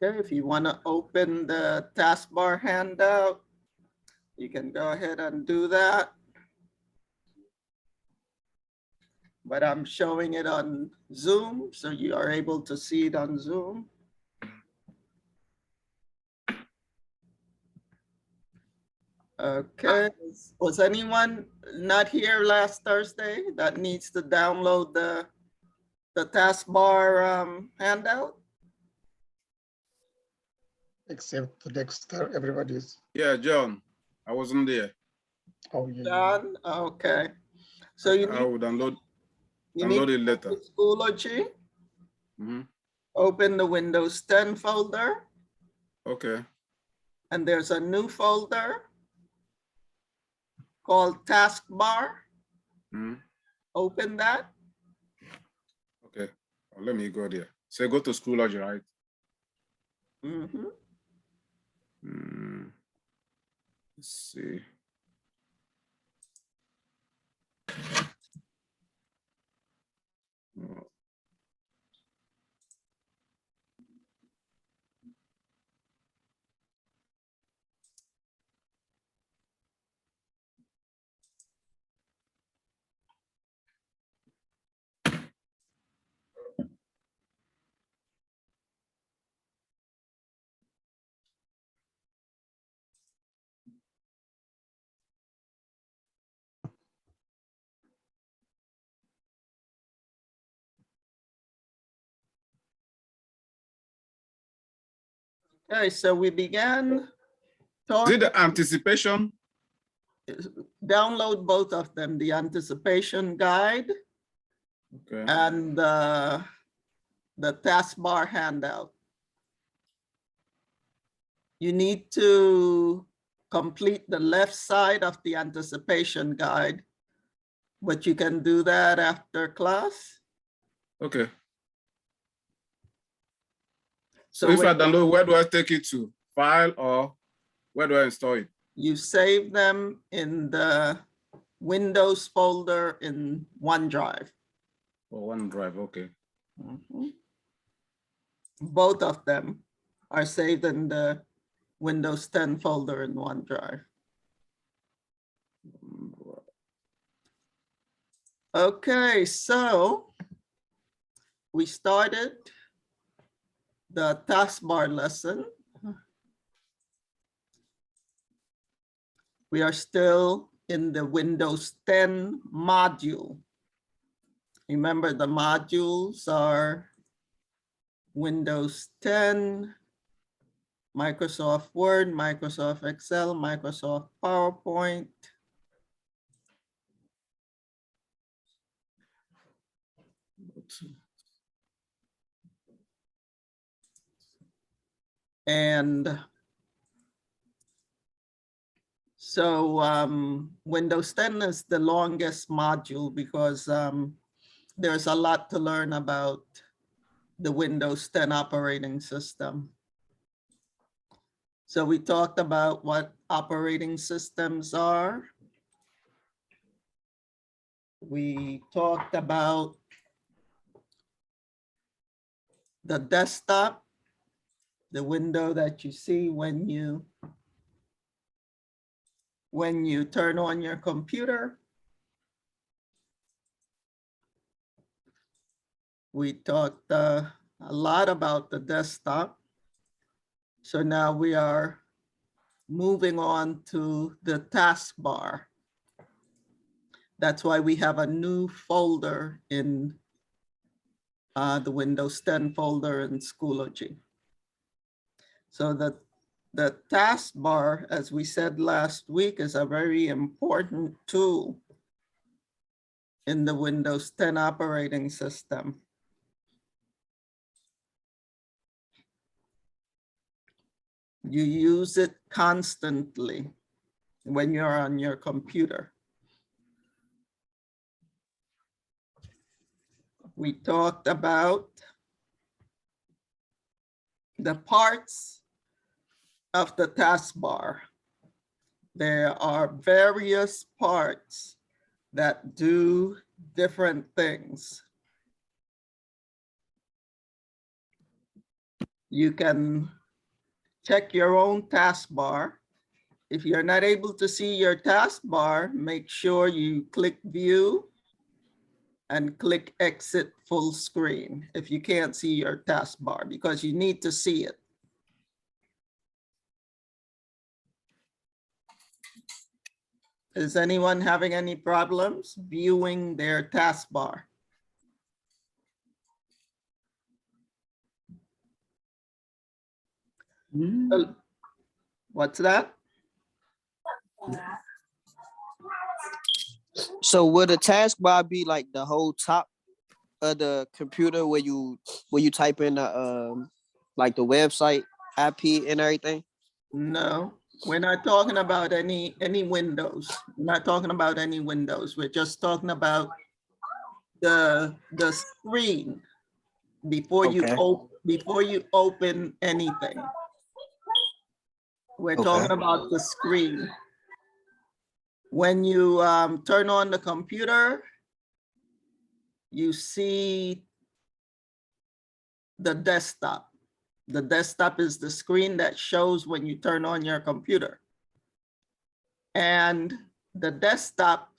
Okay, if you want to open the taskbar handout, you can go ahead and do that. But I'm showing it on Zoom, so you are able to see it on Zoom. Okay, was anyone not here last Thursday that needs to download the taskbar handout? Except Dexter, everybody's. Yeah, John, I wasn't there. Oh, yeah. John, okay. So you I need, will download you need it later. Schoology. Mhm. Open the Windows 10 folder, Okay. and there's a new folder called Taskbar. Mhm. Open that. Okay. Let me go there. So go to Schoology, right? Mm-hmm. Let's see. Oh. Okay, so we began Is talking. it the anticipation? Download both of them, the anticipation guide Okay. and the taskbar handout. You need to complete the left side of the anticipation guide, but you can do that after class. Okay. So So if when I download, where do I take it to? File or where do I install it? you save them in the Windows folder in OneDrive. Oh, OneDrive, okay. Mhm. Both of them are saved in the Windows 10 folder in OneDrive. Okay, so we started the taskbar lesson. We are still in the Windows 10 module. Remember, the modules are Windows 10, Microsoft Word, Microsoft Excel, Microsoft PowerPoint. And so Windows 10 is the longest module because there's a lot to learn about the Windows 10 operating system. So we talked about what operating systems are. We talked about the desktop, the window that you see when you turn on your computer. We talked a lot about the desktop. So now we are moving on to the taskbar. That's why we have a new folder in the Windows 10 folder in Schoology. So the taskbar, as we said last week, is a very important tool in the Windows 10 operating system. You use it constantly when you're on your computer. We talked about the parts of the taskbar. There are various parts that do different things. You can check your own taskbar. If you're not able to see your taskbar, make sure you click View and click Exit Full Screen if you can't see your taskbar, because you need to see it. Is anyone having any problems viewing their taskbar? What's that? So would a taskbar be like the whole top of the computer where you type in the like the website IP and everything? No, we're not talking about any windows. We're not talking about any windows. We're just talking about the screen before you open anything. We're talking about the screen. When you turn on the computer, you see the desktop. The desktop is the screen that shows when you turn on your computer. And the desktop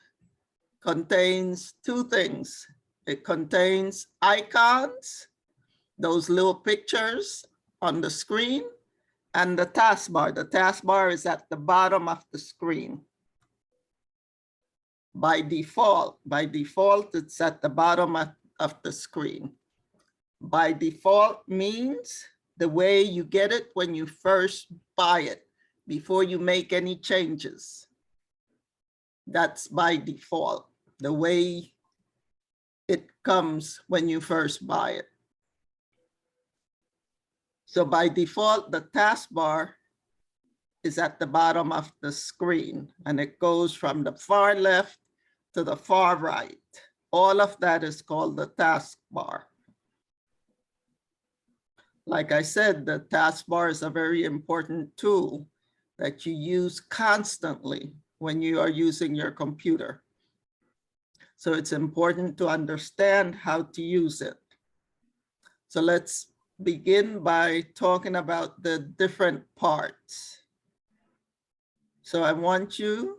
contains two things. It contains icons, those little pictures on the screen, and the taskbar. The taskbar is at the bottom of the screen. By default, it's at the bottom of the screen. By default means the way you get it when you first buy it, before you make any changes. That's by default, the way it comes when you first buy it. So by default, the taskbar is at the bottom of the screen, and it goes from the far left to the far right. All of that is called the taskbar. Like I said, the taskbar is a very important tool that you use constantly when you are using your computer. So it's important to understand how to use it. So let's begin by talking about the different parts. So I want you,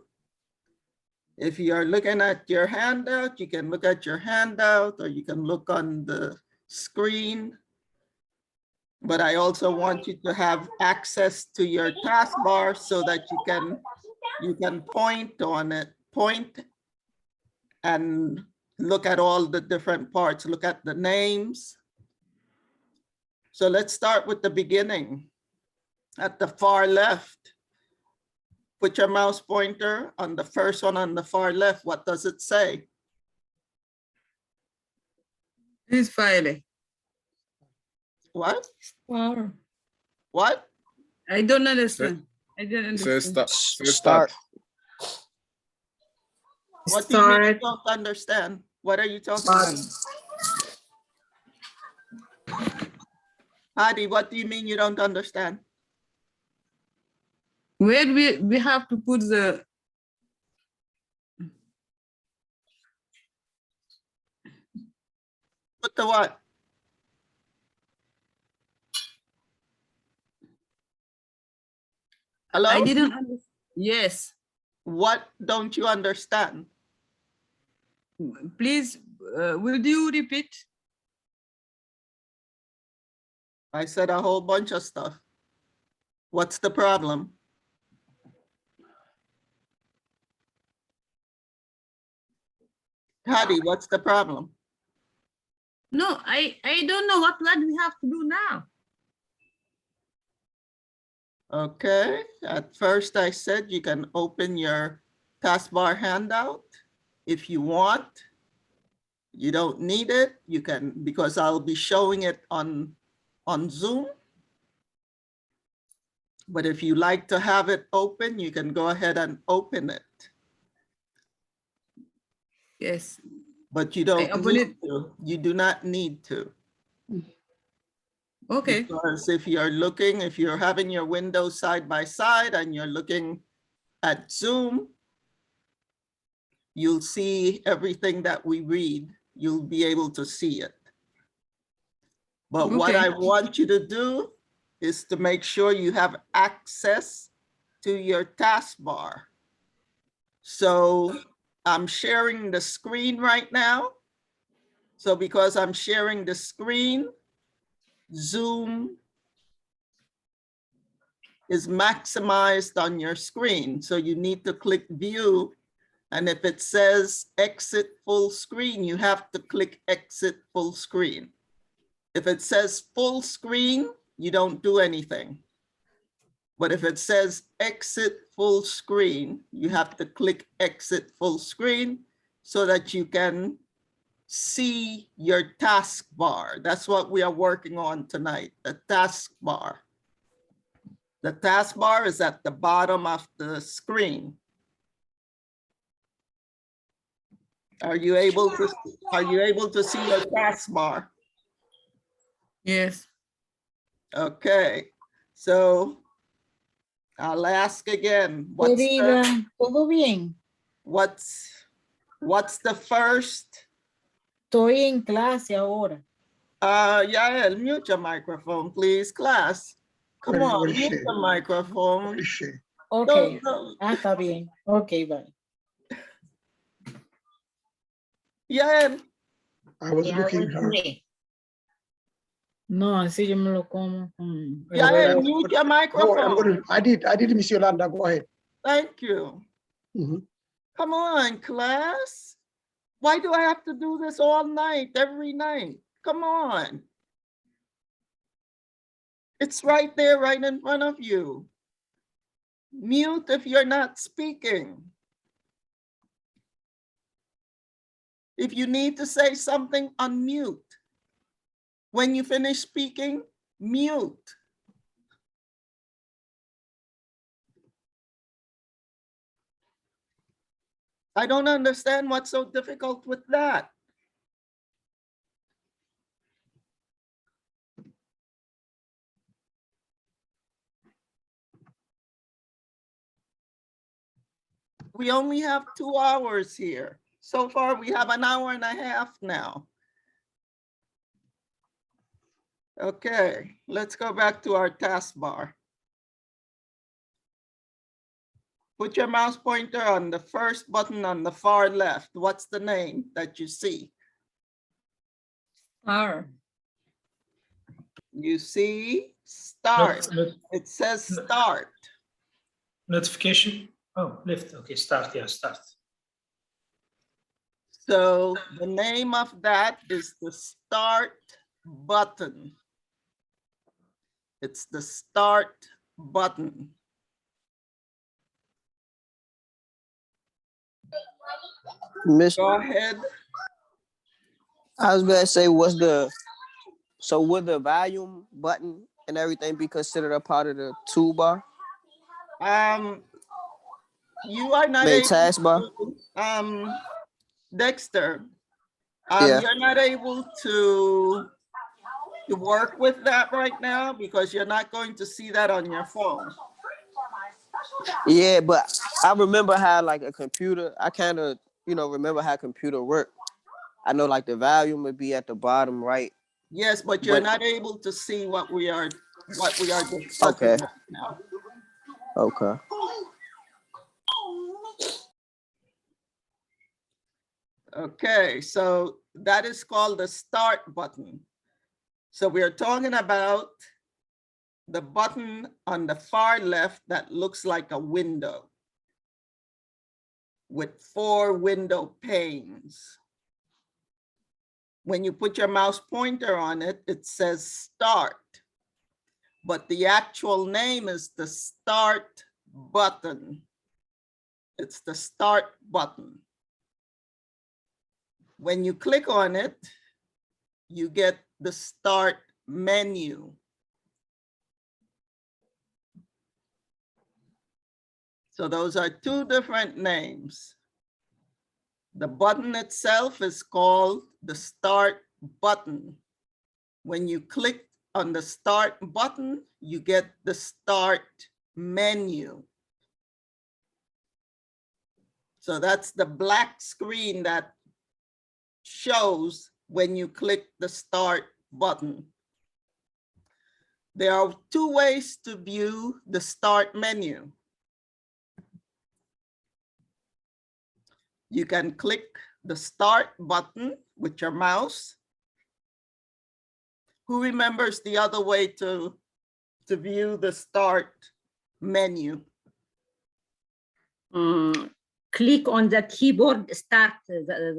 if you are looking at your handout, you can look at your handout, or you can look on the screen. But I also want you to have access to your taskbar so that you can point on it, point and look at all the different parts, look at the names. So let's start with the beginning. At the far left, put your mouse pointer on the first one on the far left. What does it say? It's Friday. What? Wow. What? I don't understand. I didn't Say understand. start. What do you mean you don't understand? What are you talking about? Hadi, what do you mean you don't understand? Where we have to put the Put the what? Hello? I didn't understand. Yes. What don't you understand? Please, will you repeat? I said a whole bunch of stuff. What's the problem? Hadi, what's the problem? No, I don't know what we have to do now. Okay, at first I said you can open your taskbar handout if you want. You don't need it. You can, because I'll be showing it on Zoom. But if you like to have it open, you can go ahead and open it. Yes. But you don't open need it. to. You do not need to. Okay. Because if you're having your windows side by side and you're looking at Zoom, you'll see everything that we read. You'll be able to see it. But what Okay. I want you to do is to make sure you have access to your taskbar. So I'm sharing the screen right now. So because I'm sharing the screen, Zoom is maximized on your screen. So you need to click view. And if it says exit full screen, you have to click exit full screen. If it says full screen, you don't do anything. But if it says exit full screen, you have to click exit full screen so that you can see your taskbar. That's what we are working on tonight, the taskbar. The taskbar is at the bottom of the screen. Are you able to see your taskbar? Yes. Okay, so I'll ask again. Querida, ¿todo bien? What's the first? Estoy en clase ahora. Yael, mute your microphone, please, class. Come on, Everybody mute share. the microphone. Everybody share. Ok. Don't- Está bien. Ok, bye. Yael, I was looking her. No, así yo me lo como. Yael, mute your No, microphone. I did, Miss Yolanda. Go ahead. Thank you. Mhm. Come on, class. Why do I have to do this all night, every night? Come on. It's right there, right in front of you. Mute if you're not speaking. If you need to say something, unmute. When you finish speaking, mute. I don't understand what's so difficult with that. We only have 2 hours here. So far, we have an hour and a half now. Okay, let's go back to our taskbar. Put your mouse pointer on the first button on the far left. What's the name that you see? Star. You see start. It says start. Notification. Oh, left. Okay, start. Yeah, start. So the name of that is the start button. It's the start button. Miss, Go ahead. I was gonna say, so would the volume button and everything be considered a part of the toolbar? You are not Main able taskbar? to, Dexter, Yeah. you're not able to work with that right now because you're not going to see that on your phone. Yeah, but I remember how like a computer, I kind of, remember how computer work. I know like the volume would be at the bottom right. Yes, but you're But- not able to see what we are discussing Okay. right now. Okay. Okay, so that is called the start button. So we are talking about the button on the far left that looks like a window with 4 window panes. When you put your mouse pointer on it, it says start, but the actual name is the start button. It's the start button. When you click on it, you get the start menu. So those are 2 different names. The button itself is called the start button. When you click on the start button, you get the start menu. So that's the black screen that shows when you click the start button. There are two ways to view the start menu. You can click the start button with your mouse. Who remembers the other way to view the start menu? Click on the keyboard, start,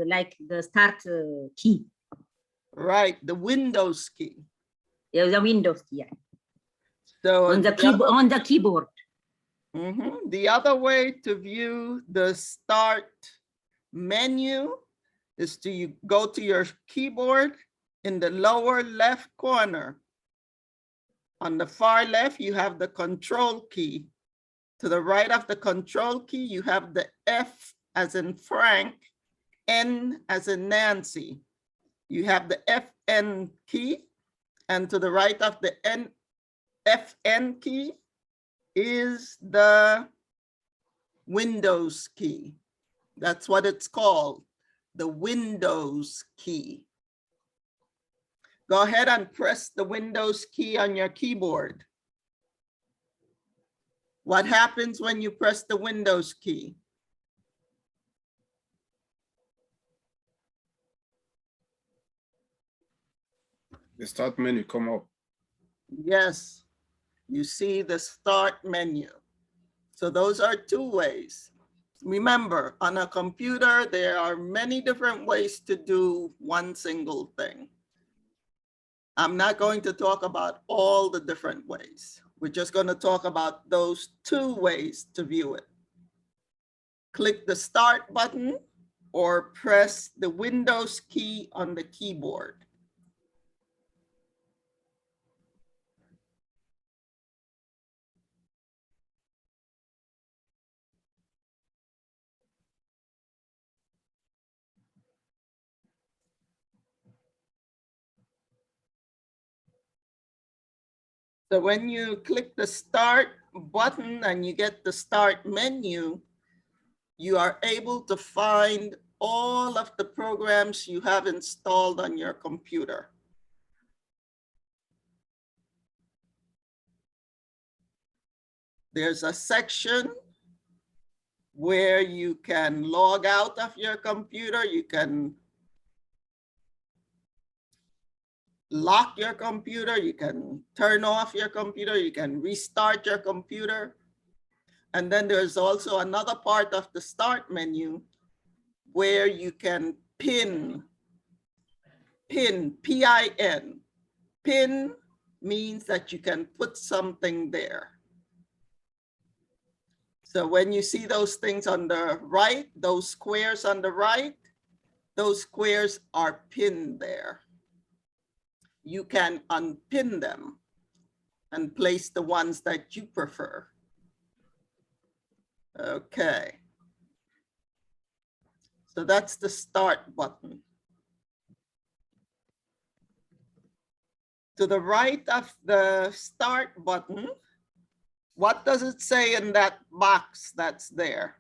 like the start key. Right, the Windows key. Yeah, the Windows key. Yeah. So On the keyboard. On the keyboard. The other way to view the start menu is to go to your keyboard in the lower left corner. On the far left, you have the control key. To the right of the control key, you have the F as in Frank, N as in Nancy. You have the FN key, and to the right of the FN key is the Windows key. That's what it's called, the Windows key. Go ahead and press the Windows key on your keyboard. What happens when you press the Windows key? The start menu come up. Yes, you see the start menu. So those are two ways. Remember, on a computer, there are many different ways to do one single thing. I'm not going to talk about all the different ways. We're just going to talk about those two ways to view it. Click the start button or press the Windows key on the keyboard. So when you click the start button and you get the start menu, you are able to find all of the programs you have installed on your computer. There's a section where you can log out of your computer. You can lock your computer. You can turn off your computer. You can restart your computer. And then there's also another part of the start menu where you can pin, P-I-N. Pin means that you can put something there. So when you see those things on the right, those squares on the right, those squares are pinned there. You can unpin them and place the ones that you prefer. Okay. So that's the start button. To the right of the start button, what does it say in that box that's there?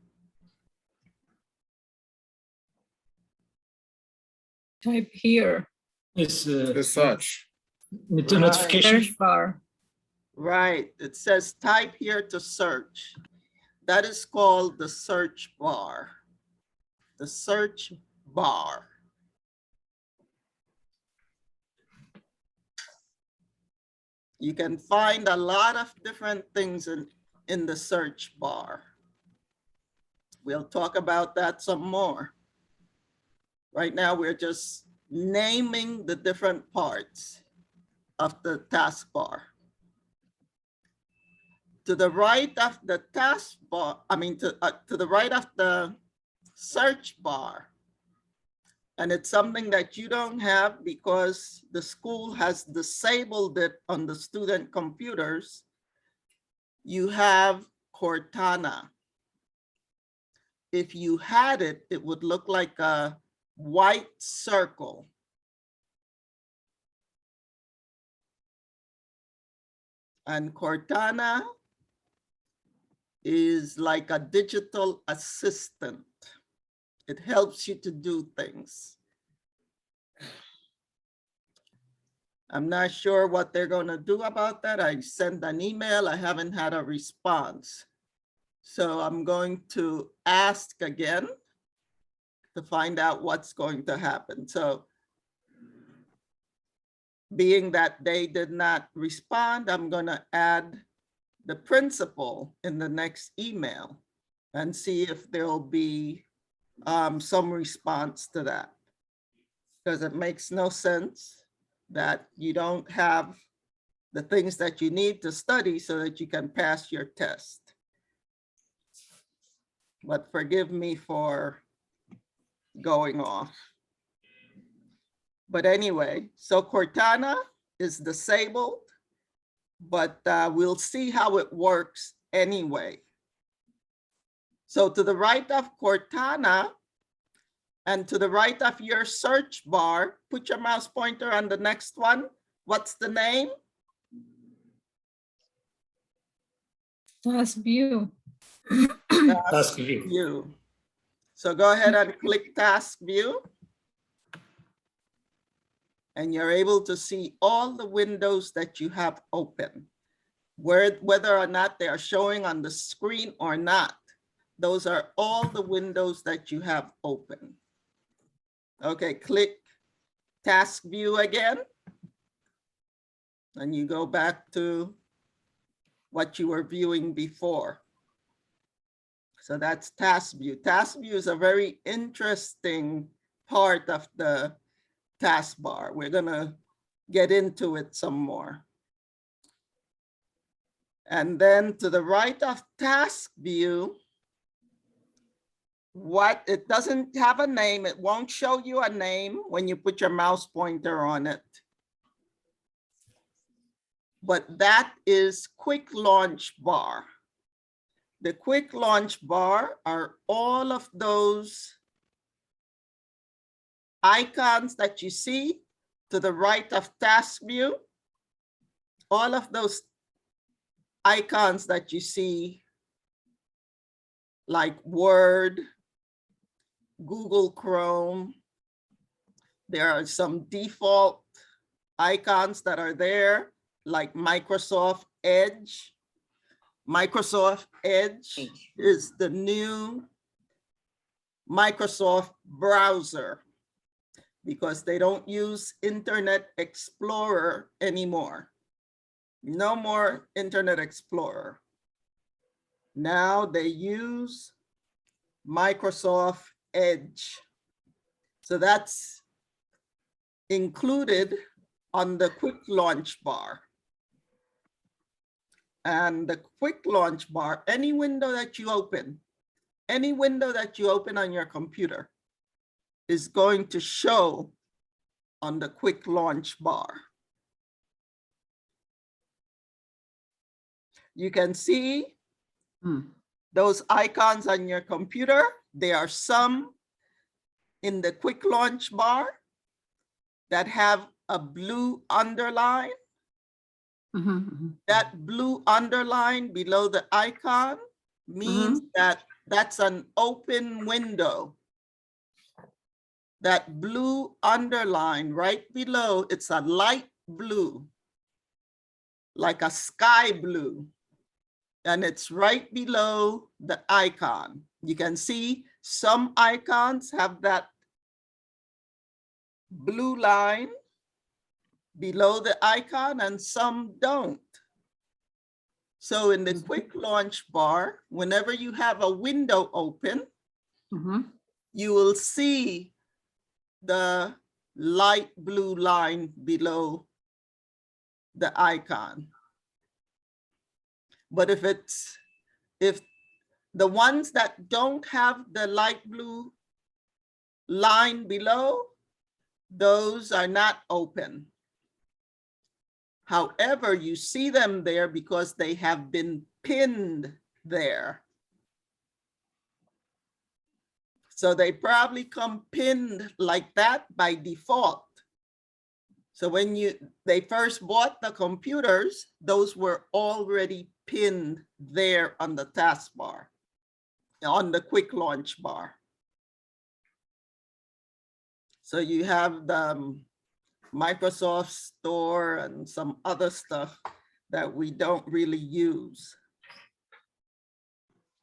Type here. It's The search. with the Right. notification. Search bar. Right, it says type here to search. That is called the search bar. The search bar. You can find a lot of different things in the search bar. We'll talk about that some more. Right now, we're just naming the different parts of the taskbar. To the right of the taskbar, to the right of the search bar, and it's something that you don't have because the school has disabled it on the student computers. You have Cortana. If you had it, it would look like a white circle. And Cortana is like a digital assistant. It helps you to do things. I'm not sure what they're going to do about that. I sent an email. I haven't had a response. So I'm going to ask again to find out what's going to happen. So being that they did not respond, I'm going to add the principal in the next email and see if there'll be some response to that. Because it makes no sense that you don't have the things that you need to study so that you can pass your test. But forgive me for going off. But anyway, so Cortana is disabled, but we'll see how it works anyway. So to the right of Cortana and to the right of your search bar, put your mouse pointer on the next one. What's the name? Task view. Task view. View. So go ahead and click Task View. And you're able to see all the windows that you have open, whether or not they are showing on the screen or not. Those are all the windows that you have open. Okay, click Task View again. And you go back to what you were viewing before. So that's Task View. Task View is a very interesting part of the taskbar. We're gonna get into it some more. And then to the right of Task View, it doesn't have a name. It won't show you a name when you put your mouse pointer on it. But that is Quick Launch Bar. The Quick Launch Bar are all of those icons that you see to the right of Task View. All of those icons that you see, like Word, Google Chrome. There are some default icons that are there, like Microsoft Edge. Microsoft Edge is the new Microsoft browser because they don't use Internet Explorer anymore. No more Internet Explorer. Now they use Microsoft Edge. So that's included on the Quick Launch Bar. And the Quick Launch Bar, any window that you open on your computer is going to show on the Quick Launch Bar. You can see those icons on your computer. There are some in the Quick Launch Bar that have a blue underline. That blue underline below the icon means that that's an open window. That blue underline right below, it's a light blue, like a sky blue. And it's right below the icon. You can see some icons have that blue line below the icon and some don't. So in the Quick Launch Bar, whenever you have a window open, you will see the light blue line below the icon. But if the ones that don't have the light blue line below, those are not open. However, you see them there because they have been pinned there. So they probably come pinned like that by default. So when they first bought the computers, those were already pinned there on the taskbar, on the Quick Launch Bar. So you have the Microsoft Store and some other stuff that we don't really use.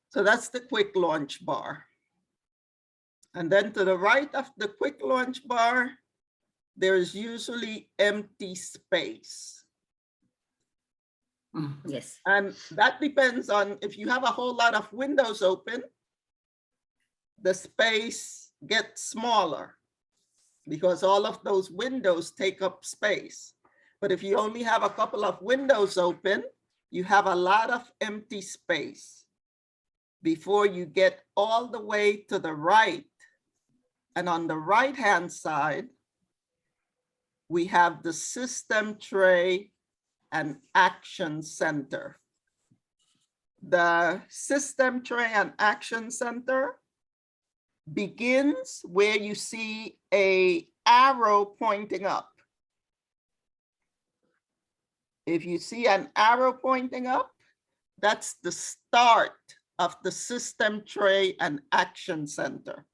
So that's the quick launch bar. And then to the right of the quick launch bar, there's usually empty space. Yes. And that depends on if you have a whole lot of windows open, the space gets smaller because all of those windows take up space. But if you only have a couple of windows open, you have a lot of empty space before you get all the way to the right. And on the right-hand side, we have the system tray and action center. The system tray and action center begins where you see an arrow pointing up. If you see an arrow pointing up, that's the start of the system tray and action center.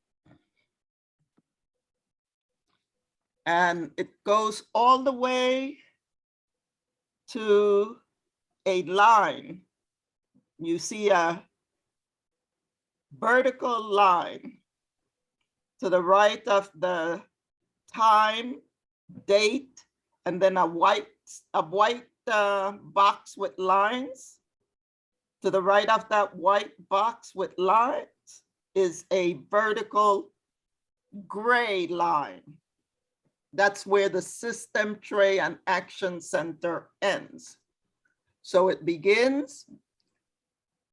And it goes all the way to a line. You see a vertical line to the right of the time, date, and then a white box with lines. To the right of that white box with lines is a vertical gray line. That's where the system tray and action center ends. So it begins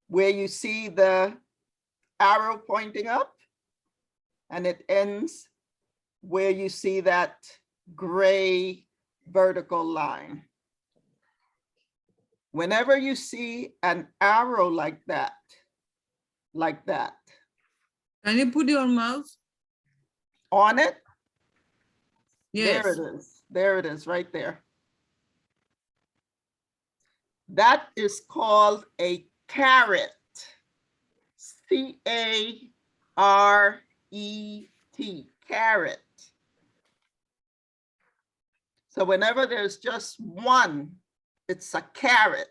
where you see the arrow pointing up, and it ends where you see that gray vertical line. Whenever you see an arrow like that, Can you put your mouse? on it, Yes. there it is. There it is, right there. That is called a caret. C-A-R-E-T, caret. So whenever there's just one, it's a caret.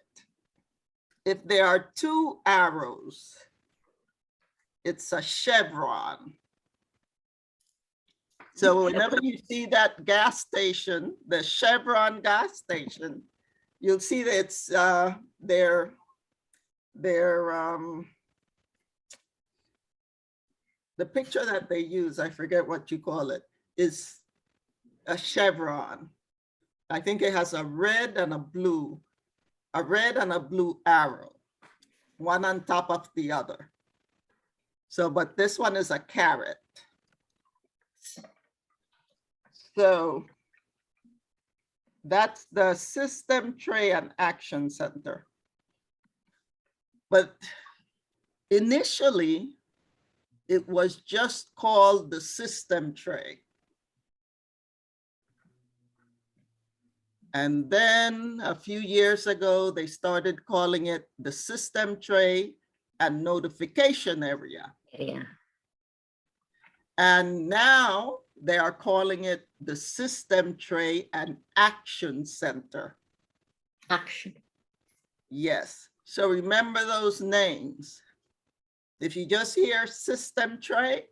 If there are two arrows, it's a chevron. So whenever you see that gas station, the Chevron gas station, you'll see that it's the picture that they use, I forget what you call it, is a chevron. I think it has a red and a blue arrow, one on top of the other. So, but this one is a caret. So that's the system tray and action center. But initially, it was just called the system tray. And then a few years ago, they started calling it the system tray and notification area. Yeah. And now they are calling it the system tray and action center. Action. Yes. So remember those names. If you just hear system tray,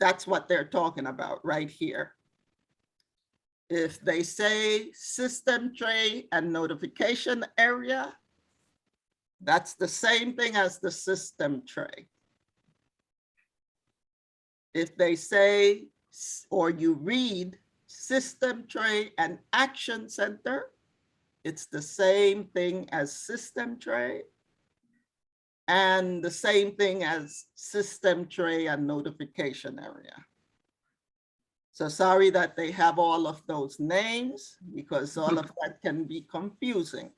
that's what they're talking about right here. If they say system tray and notification area, that's the same thing as the system tray. If they say, or you read system tray and action center, it's the same thing as system tray and the same thing as system tray and notification area. So sorry that they have all of those names because all of that can be confusing.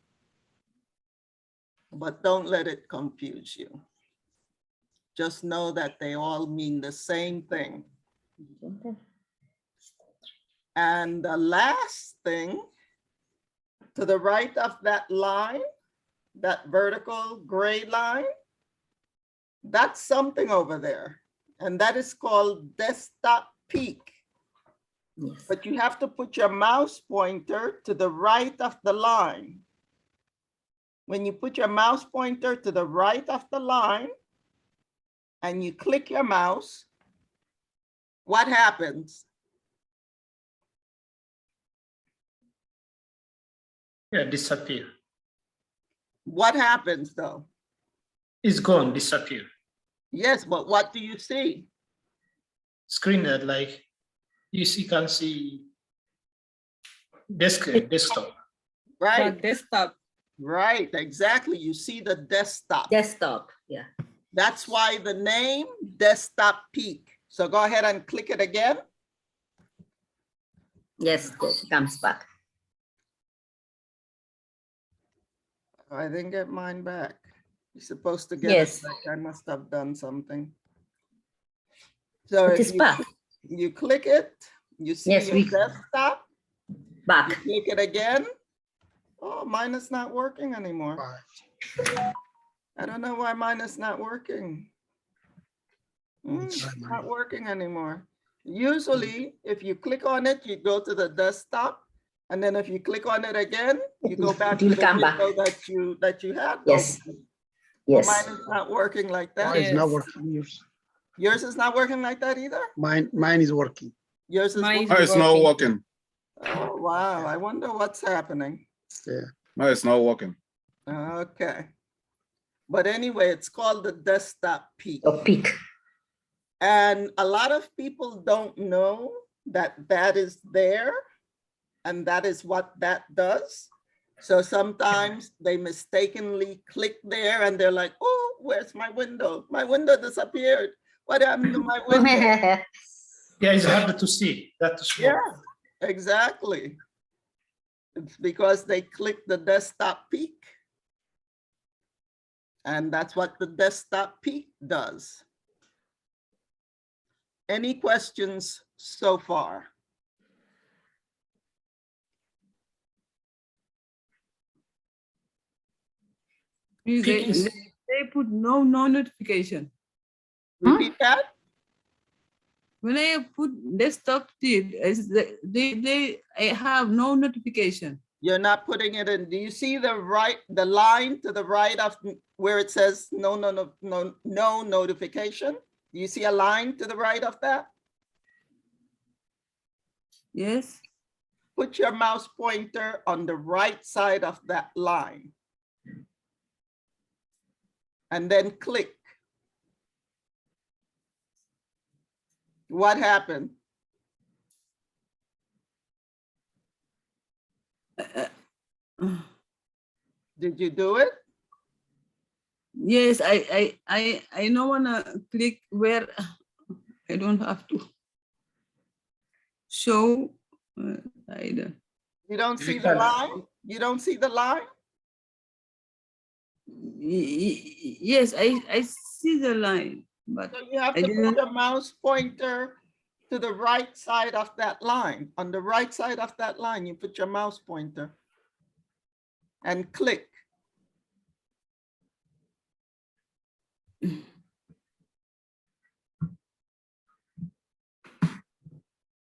But don't let it confuse you. Just know that they all mean the same thing. And the last thing, to the right of that line, that vertical gray line, that's something over there. And that is called desktop peak. Yes. but you have to put your mouse pointer to the right of the line. When you put your mouse pointer to the right of the line and you click your mouse, what happens? Yeah, disappear. What happens though? It's gone, disappear. Yes, but what do you see? Screen that like you can see desktop. Right, But desktop. right, exactly. You see the desktop. Desktop. Yeah. That's why the name Desktop Peak. So go ahead and click it again. Yes, it comes back. I didn't get mine back. You're supposed to get Yes. it back. I must have done something. So It if is back. you click it, you see Yes, your we- desktop, you Back. click it again. Oh, mine is not working anymore. Right. I don't know why mine is not working. Try It's mine. not working anymore. Usually, if you click on it, you go to the desktop. And then if you click on it again, you go back It to will the come back. window that you had. Yes. open. Yes. Mine is not working like that. Mine is not Yes. working. Yours is not working like that either? Mine is working. Yours is Mine is No, working? it's not working. Oh, wow. I wonder what's happening. Yeah. No, it's not working. Okay. But anyway, it's called the Desktop Peak. Or peak. And a lot of people don't know that that is there and that is what that does. So sometimes they mistakenly click there and they're like, oh, where's my window? My window disappeared. What happened to my window? Yeah, it's harder to see. That's small. Yeah, exactly. It's because they click the Desktop Peak. And that's what the Desktop Peak does. Any questions so far? Please, Peak is- they put no notification. Repeat that? When I put desktop tip, I have no notification. You're not putting it in. Do you see the line to the right of where it says no notification? Do you see a line to the right of that? Yes. Put your mouse pointer on the right side of that line. And then click. What happened? Did you do it? Yes, I don't wanna click where I don't have to show either. You don't see the line? You don't see the line? Yes, I see the line, but So you have I to put didn't- your mouse pointer to the right side of that line. On the right side of that line, you put your mouse pointer and click.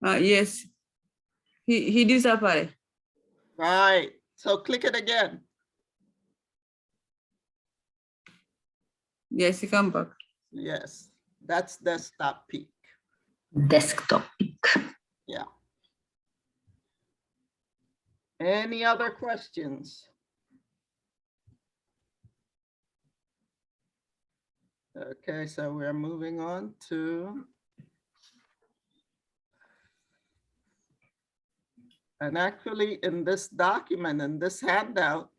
yes, he disappeared. Right. So click it again. Yes, he come back. Yes, that's Desktop Peak. Desktop peak. Yeah. Any other questions? Okay, so we're moving on to. And actually in this document, in this handout,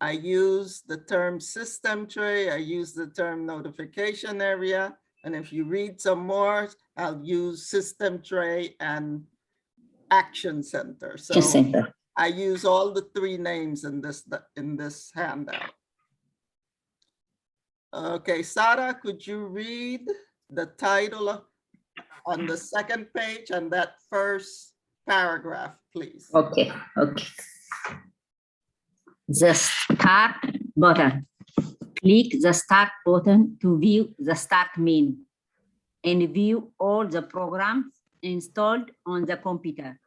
I use the term system tray, I use the term notification area. And if you read some more, I'll use system tray and action center. So Center. I use all the three names in this handout. Okay, Sarah, could you read the title on the second page and that first paragraph, please? Okay, okay. The start button. Click the start button to view the start menu and view all the programs installed on the computer.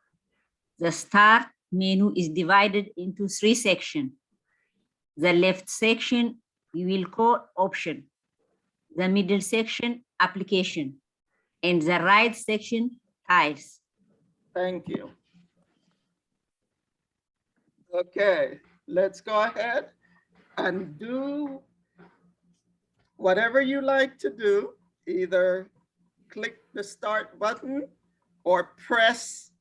The Start menu is divided into 3 sections. The left section we will call Option, the middle section Application, and the right section Tiles. Thank you. Okay, let's go ahead and do whatever you like to do. Either click the Start button or press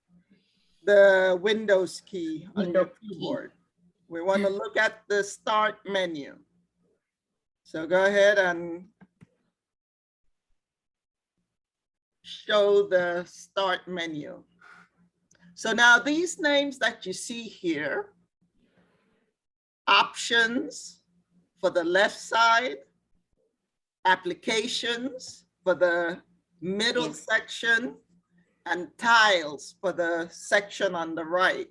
the Windows key on your Windows key. keyboard. We want to look at the Start menu. So go ahead and show the Start menu. So now these names that you see here, Options for the left side, Applications for the middle Yes. section, and Tiles for the section on the right.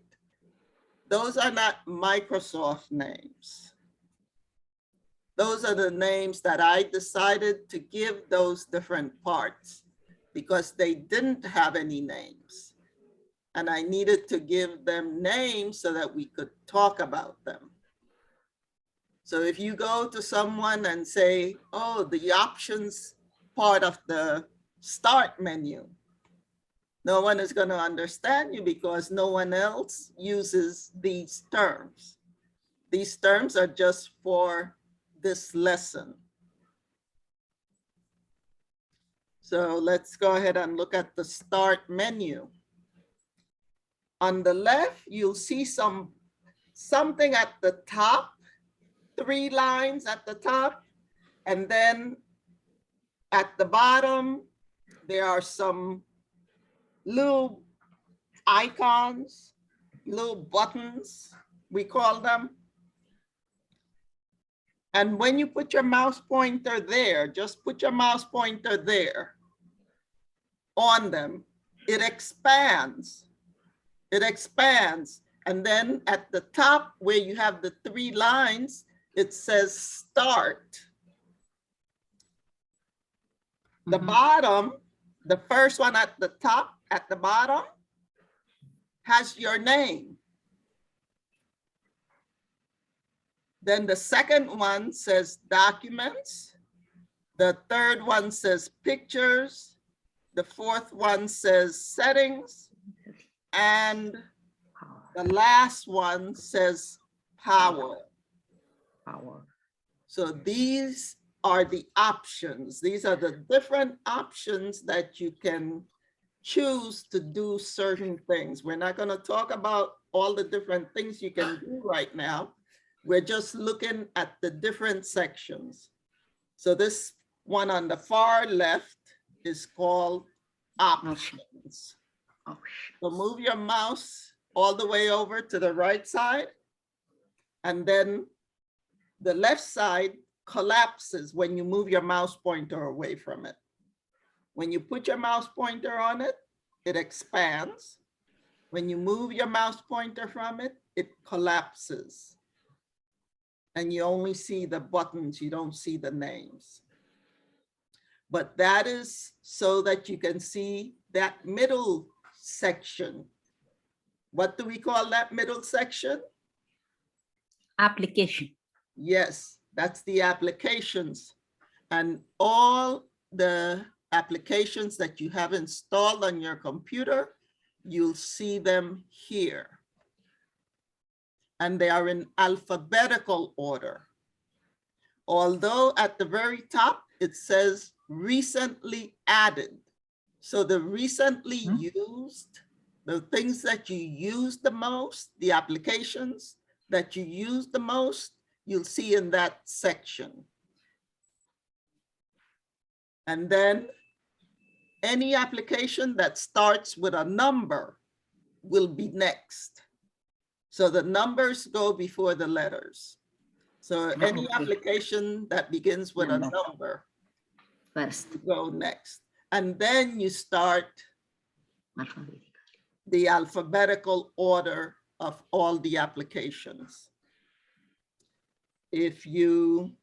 Those are not Microsoft names. Those are the names that I decided to give those different parts because they didn't have any names. And I needed to give them names so that we could talk about them. So if you go to someone and say, oh, the options part of the Start menu, no one is going to understand you because no one else uses these terms. These terms are just for this lesson. So let's go ahead and look at the Start menu. On the left, you'll see something at the top, 3 lines at the top, and then at the bottom, there are some little icons, little buttons, we call them. And when you put your mouse pointer there, just put your mouse pointer there on them, it expands. It expands. And then at the top where you have the 3 lines, it says Start. The bottom, the first one at the top, at the bottom, has your name. Then the second one says Documents. The third one says Pictures. The fourth one says Settings. And the last one says Power. So these are the options. These are the different options that you can choose to do certain things. We're not going to talk about all the different things you can do right now. We're just looking at the different sections. So this one on the far left is called Options. So move your mouse all the way over to the right side, and then the left side collapses when you move your mouse pointer away from it. When you put your mouse pointer on it, it expands. When you move your mouse pointer from it, it collapses. And you only see the buttons, you don't see the names. But that is so that you can see that middle section. What do we call that middle section? Application. Yes, that's the applications. And all the applications that you have installed on your computer, you'll see them here. And they are in alphabetical order. Although at the very top, it says recently added. So the recently used, the things that you use the most, the applications that you use the most, you'll see in that section. And then any application that starts with a number will be next. So the numbers go before the letters. So any application that begins with a number First. go next. And then you start the alphabetical order of all the applications. If you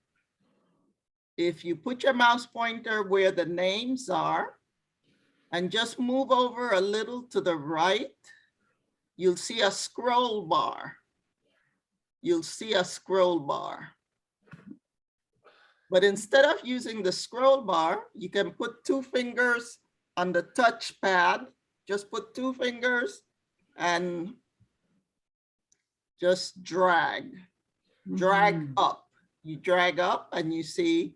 put your mouse pointer where the names are, and just move over a little to the right, you'll see a scroll bar. You'll see a scroll bar. But instead of using the scroll bar, you can put 2 fingers on the touchpad. Just put 2 fingers and just drag up. You drag up and you see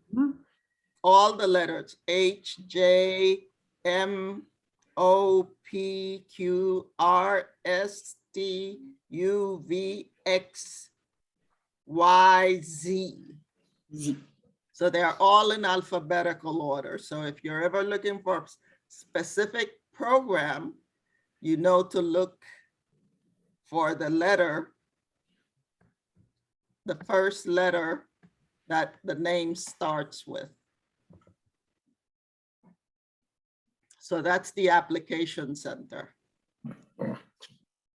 all the letters H, J, M, O, P, Q, R, S, T, U, V, X, Y, Z. So they are all in alphabetical order. So if you're ever looking for a specific program, you know to look for the letter, the first letter that the name starts with. So that's the application center.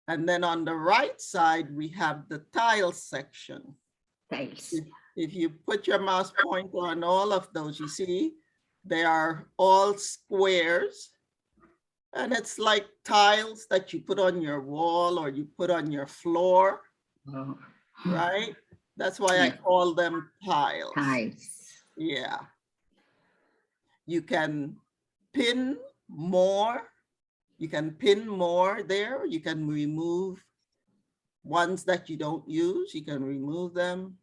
And then on the right side, we have the tiles section. Tiles. If you put your mouse pointer on all of those, you see they are all squares. And it's like tiles that you put on your wall or you put on your floor, right? That's why I Yeah. call them tiles. Tiles. Yeah. You can pin more. You can pin more there. You can remove ones that you don't use. You can remove them.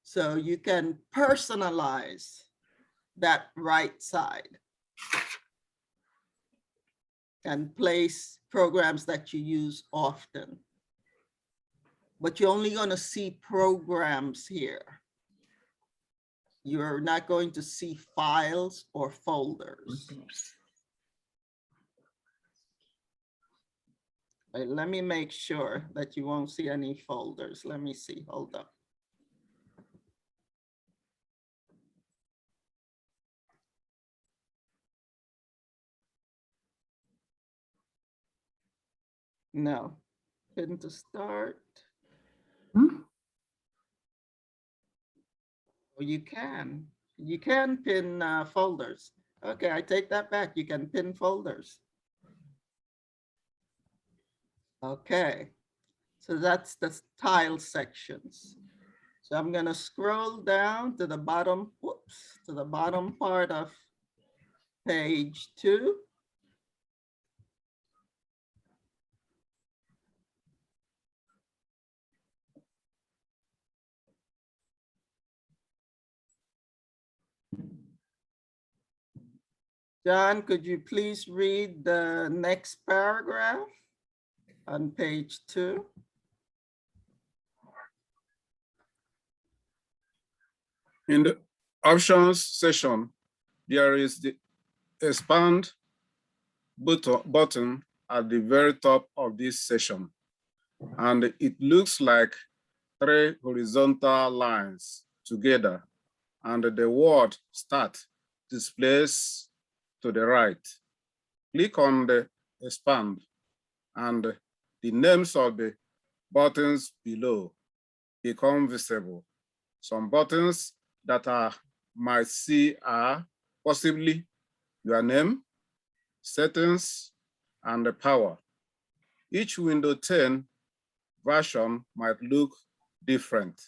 So you can personalize that right side and place programs that you use often. But you're only going to see programs here. You're not going to see files or folders. Wait, let me make sure that you won't see any folders. Let me see, hold up. No, pin to start. Or you can pin folders. Okay, I take that back. You can pin folders. Okay, so that's the tile sections. So I'm gonna scroll down to the bottom, whoops, to the bottom part of page 2. John, could you please read the next paragraph on page 2? In the options section, there is the expand button at the very top of this section. And it looks like 3 horizontal lines together, and the word start displays to the right. Click on the expand, and the names of the buttons below become visible. Some buttons that might see are possibly your name, settings, and the power. Each Windows 10 version might look different.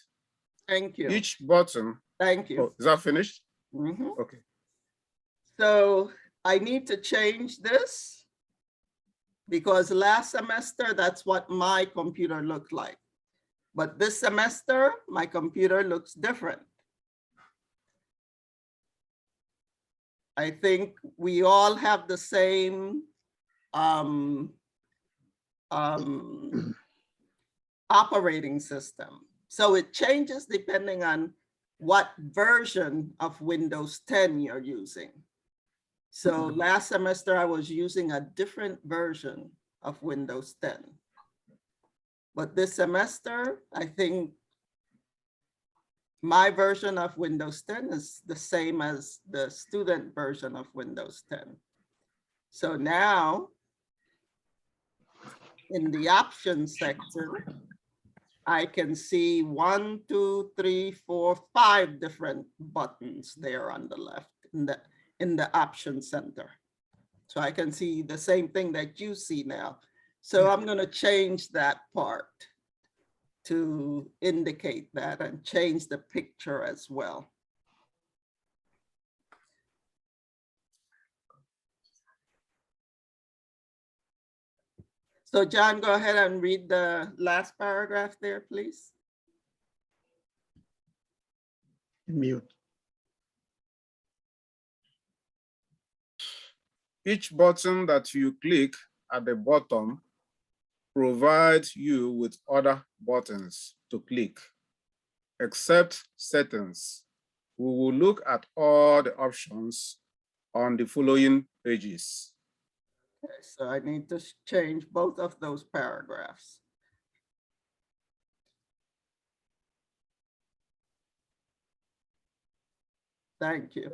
Thank you. Each button. Thank you. Oh, is that finished? Mhm. Okay. So I need to change this because last semester, that's what my computer looked like. But this semester, my computer looks different. I think we all have the same operating system. So it changes depending on what version of Windows 10 you're using. So last semester, I was using a different version of Windows 10. But this semester, I think my version of Windows 10 is the same as the student version of Windows 10. So now, in the options section, I can see 1, 2, 3, 4, 5 different buttons there on the left in the option center. So I can see the same thing that you see now. So I'm gonna change that part to indicate that and change the picture as well. So John, go ahead and read the last paragraph there, please. Mute. Each button that you click at the bottom provides you with other buttons to click, except settings. We will look at all the options on the following pages. Okay, so I need to change both of those paragraphs. Thank you.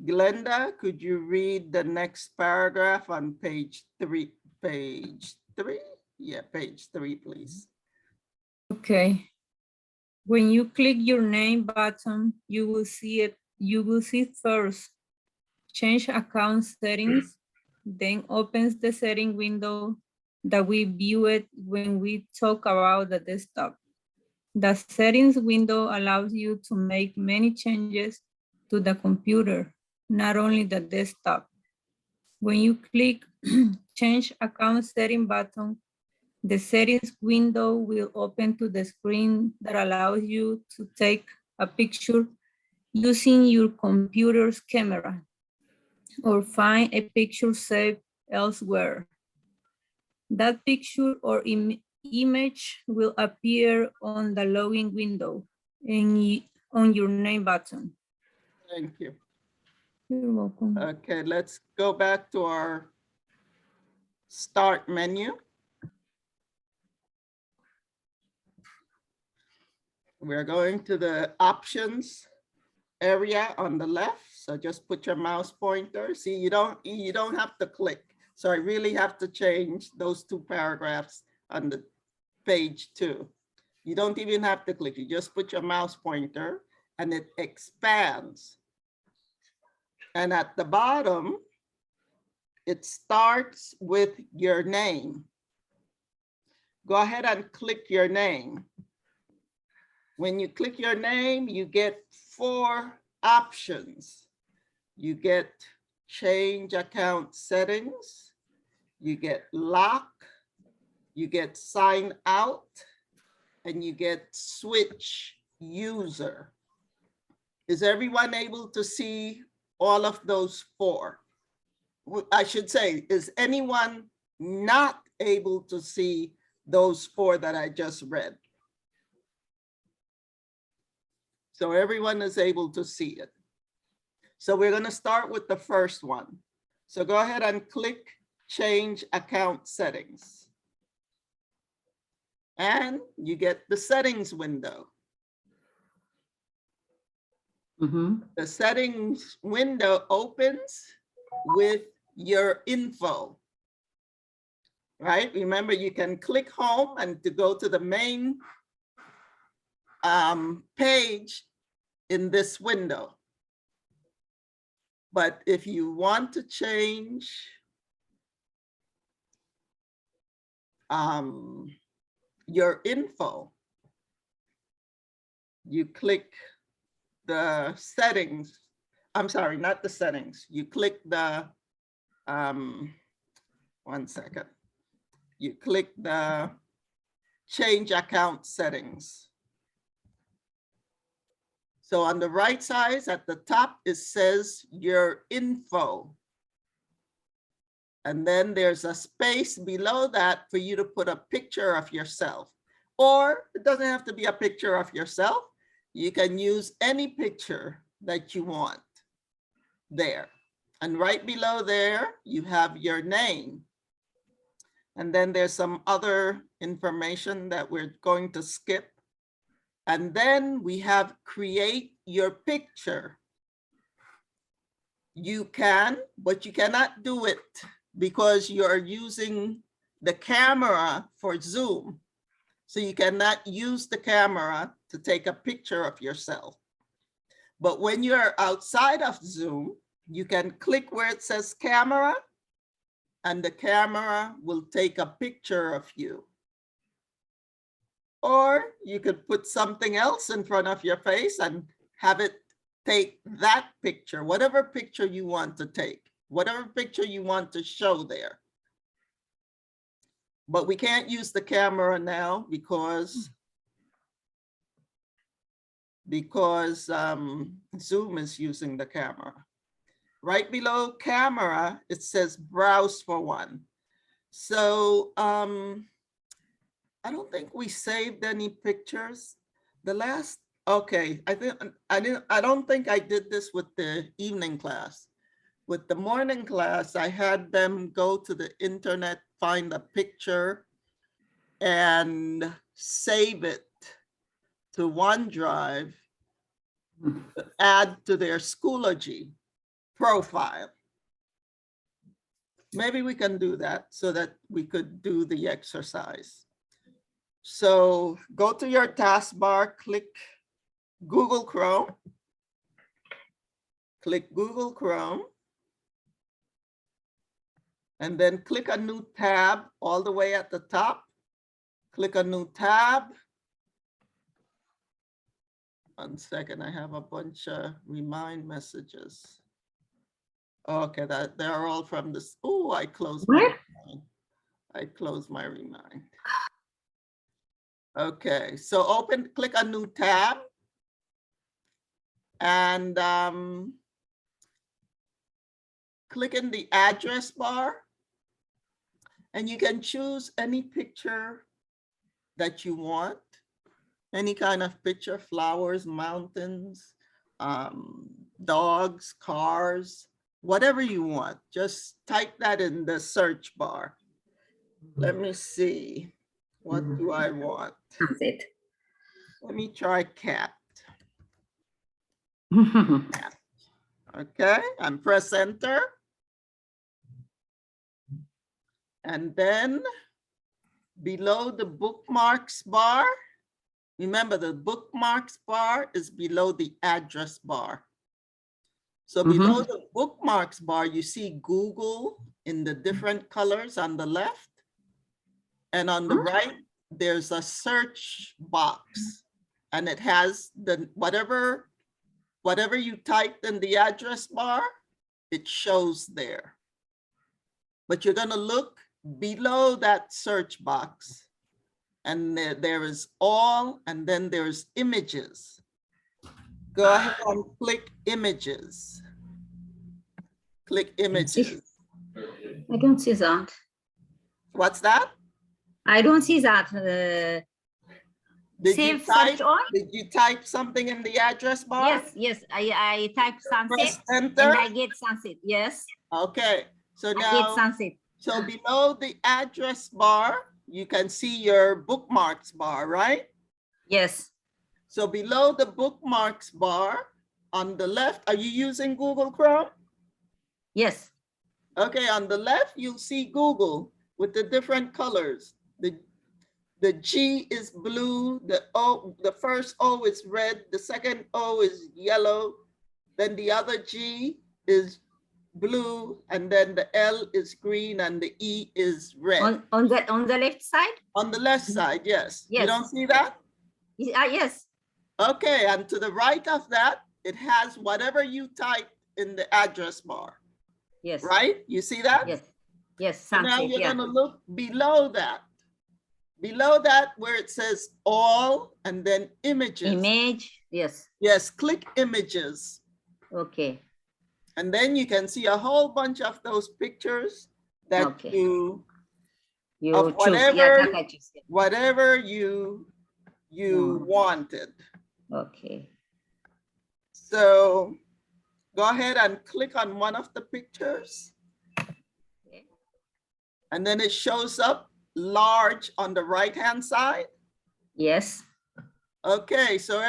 Glenda, could you read the next paragraph on page 3? Page 3? Yeah, page 3, please. Okay. When you click your name button, you will see it. You will see first, change account settings, then opens the setting window that we viewed when we talk about the desktop. The settings window allows you to make many changes to the computer, not only the desktop. When you click change account setting button, the settings window will open to the screen that allows you to take a picture using your computer's camera or find a picture saved elsewhere. That picture or image will appear on the login window and on your name button. Thank you. You're welcome. Okay, let's go back to our start menu. We're going to the options area on the left. So just put your mouse pointer. See, you don't have to click. So I really have to change those 2 paragraphs on the page 2. You don't even have to click. You just put your mouse pointer and it expands. And at the bottom, it starts with your name. Go ahead and click your name. When you click your name, you get 4 options. You get change account settings, you get lock, you get sign out, and you get switch user. Is everyone able to see all of those 4? I should say, is anyone not able to see those 4 that I just read? So everyone is able to see it. So we're going to start with the first one. So go ahead and click change account settings. And you get the settings window. The settings window opens with your info, right? Remember, you can click home and to go to the main page in this window. But if you want to change your info, you click the settings. I'm sorry, not the settings. You click the, 1 second. You click the change account settings. So on the right side at the top, it says your info. And then there's a space below that for you to put a picture of yourself. Or it doesn't have to be a picture of yourself. You can use any picture that you want there. And right below there, you have your name. And then there's some other information that we're going to skip. And then we have create your picture. You can, but you cannot do it because you are using the camera for Zoom. So you cannot use the camera to take a picture of yourself. But when you're outside of Zoom, you can click where it says camera, and the camera will take a picture of you. Or you could put something else in front of your face and have it take that picture, whatever picture you want to take, whatever picture you want to show there. But we can't use the camera now because Zoom is using the camera. Right below camera, it says browse for one. So I don't think we saved any pictures. The last, okay, I don't think I did this with the evening class. With the morning class, I had them go to the internet, find a picture, and save it to OneDrive, add to their Schoology profile. Maybe we can do that so that we could do the exercise. So go to your taskbar, click Google Chrome, click Google Chrome, and then click a new tab all the way at the top. Click a new tab. 1 second, I have a bunch of remind messages. Okay, that they're all from this. Oh, I closed my remind. I closed my remind. Okay, so click a new tab, and click in the address bar, and you can choose any picture that you want, any kind of picture, flowers, mountains, dogs, cars, whatever you want. Just type that in the search bar. Let me see. What do I want? That's it. Let me try cat. Cat. Okay, and press enter. And then below the bookmarks bar, remember the bookmarks bar is below the address bar. So below the bookmarks bar, you see Google in the different colors on the left. And on the right, there's a search box, and it has the whatever you typed in the address bar, it shows there. But you're gonna look below that search box, and there is all, and then there's images. Go ahead and click images. Click images. I don't see that. What's that? I don't see that. Did Save you type, search all? did you type something in the address bar? Yes. I type Press sunset and enter. I get sunset. Yes. Okay, so I get now, sunset. so below the address bar, you can see your bookmarks bar, right? Yes. So below the bookmarks bar on the left, are you using Google Chrome? Yes. Okay, on the left, you'll see Google with the different colors. The G is blue, the first O is red, the second O is yellow, then the other G is blue, and then the L is green, and the E is red. On the left side? On the left side, yes. You Yes. don't see that? Yes. Okay, and to the right of that, it has whatever you type in the address bar, Yes. right? You see that? Yes. Yes. So now Sunset. you're Yeah. gonna look below that. Below that where it says all and then images. Image. Yes. Yes, click images. Okay. And then you can see a whole bunch of those pictures that Okay. you You of choose. Yeah, whatever, that I choose. whatever you wanted. Okay. So go ahead and click on one of the pictures. Okay. And then it shows up large on the right-hand side. Yes. Okay, so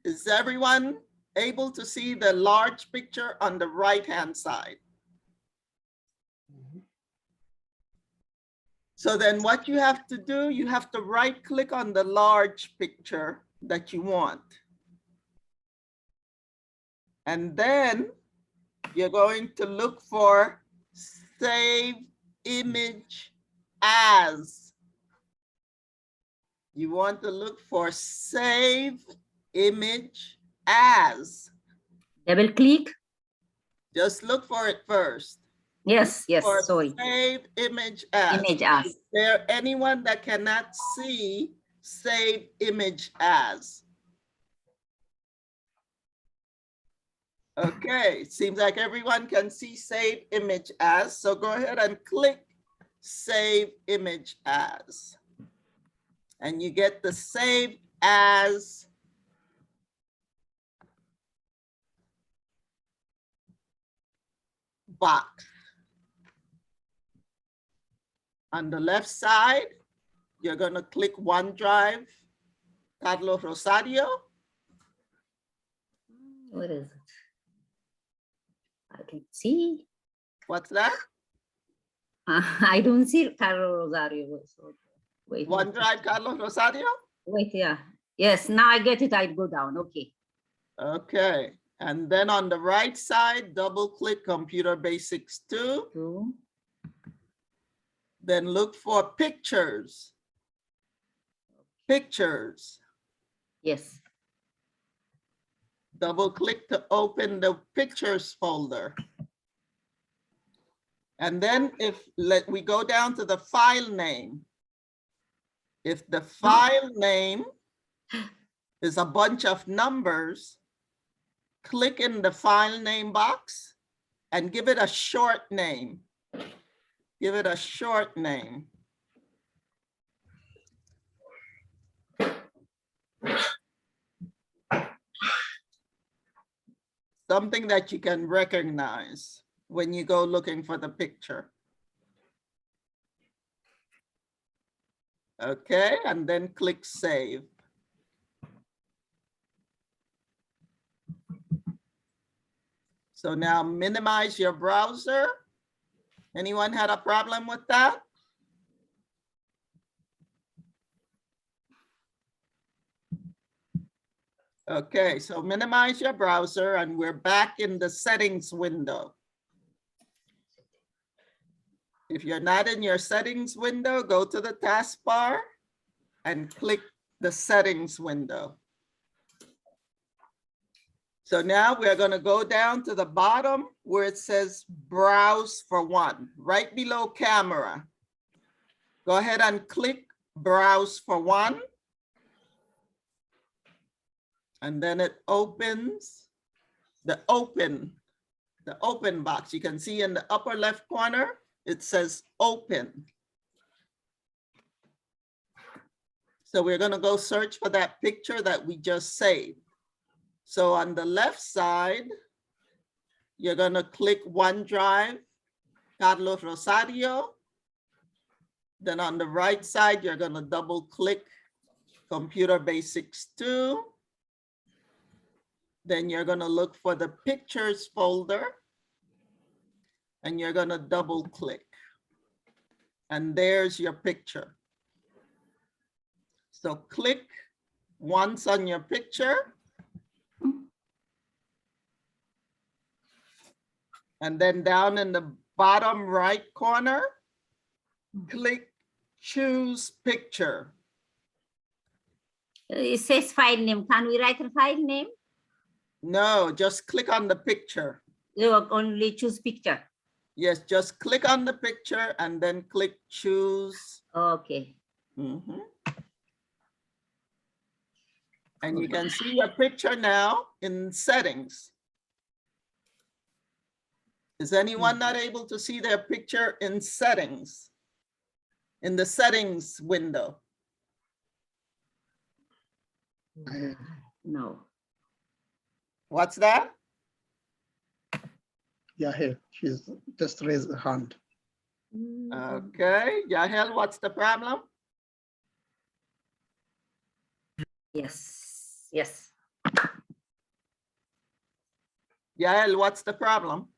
is everyone able to see the large picture on the right-hand side? So then what you have to do, you have to right-click on the large picture that you want. And then you're going to look for save image as. You want to look for save image as. Double click. Just look for it first. Yes, yes, For sorry. save image as. Image as. Is there anyone that cannot see save image as? Okay, seems like everyone can see save image as, so go ahead and click save image as. And you get the save as box. On the left side, you're going to click OneDrive, Carlos Rosario. What is it? I can see. What's that? I don't see Carlos Rosario. So wait. OneDrive, Carlos Rosario? Wait, yeah. Yes, now I get it. I'd go down. Okay. Okay. And then on the right side, double click Computer Basics 2. 2. Then look for pictures. Pictures. Yes. Double click to open the pictures folder. And then we go down to the file name. If the file name is a bunch of numbers, click in the file name box and give it a short name. Give it a short name. Something that you can recognize when you go looking for the picture. Okay, and then click save. So now minimize your browser. Anyone had a problem with that? Okay, so minimize your browser and we're back in the settings window. If you're not in your settings window, go to the taskbar and click the settings window. So now we're going to go down to the bottom where it says browse for one, right below camera. Go ahead and click browse for one. And then it opens the open box. You can see in the upper left corner, it says open. So we're going to go search for that picture that we just saved. So on the left side, you're going to click OneDrive, Carlos Rosario. Then on the right side, you're going to double click Computer Basics 2. Then you're going to look for the pictures folder and you're going to double click. And there's your picture. So click once on your picture. And then down in the bottom right corner, click choose picture. It says file name. Can we write a file name? No, just click on the picture. You only choose picture. Yes, just click on the picture and then click choose. Okay. Mm-hmm. And you can see your picture now in settings. Is anyone not able to see their picture in settings? In the settings window? No. What's that? Yeah, here, she's just raised her hand. Okay, Yahel, what's the problem? Yes. Yes. Yael, what's the problem?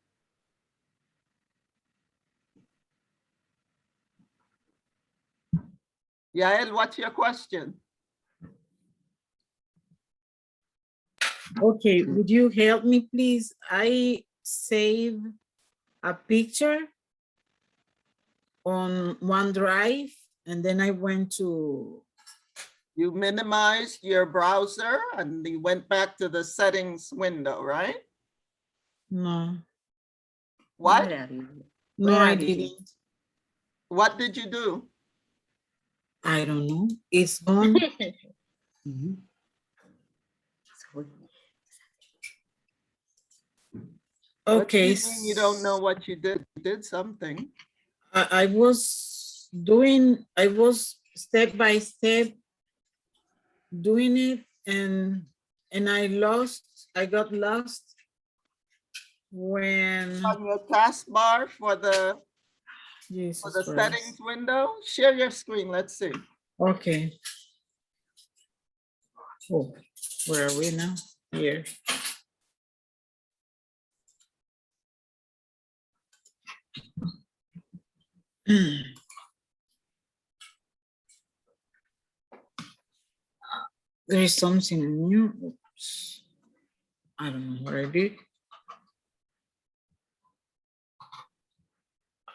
Yael, what's your question? Okay, would you help me, please? I save a picture on OneDrive, and then I went to, You minimized your browser and you went back to the settings window, right? no, What? Where are you? no, Where I are you? didn't. What did you do? I don't know. It's gone. Mhm. What do Okay. you mean you don't know what you did? You did something. I was step by step doing it, and I got lost when, On your taskbar for the Jesus settings Christ. window, share your screen. Let's see. Okay. Oh, where are we now? Here. There is something new. Oops. I don't know what I did.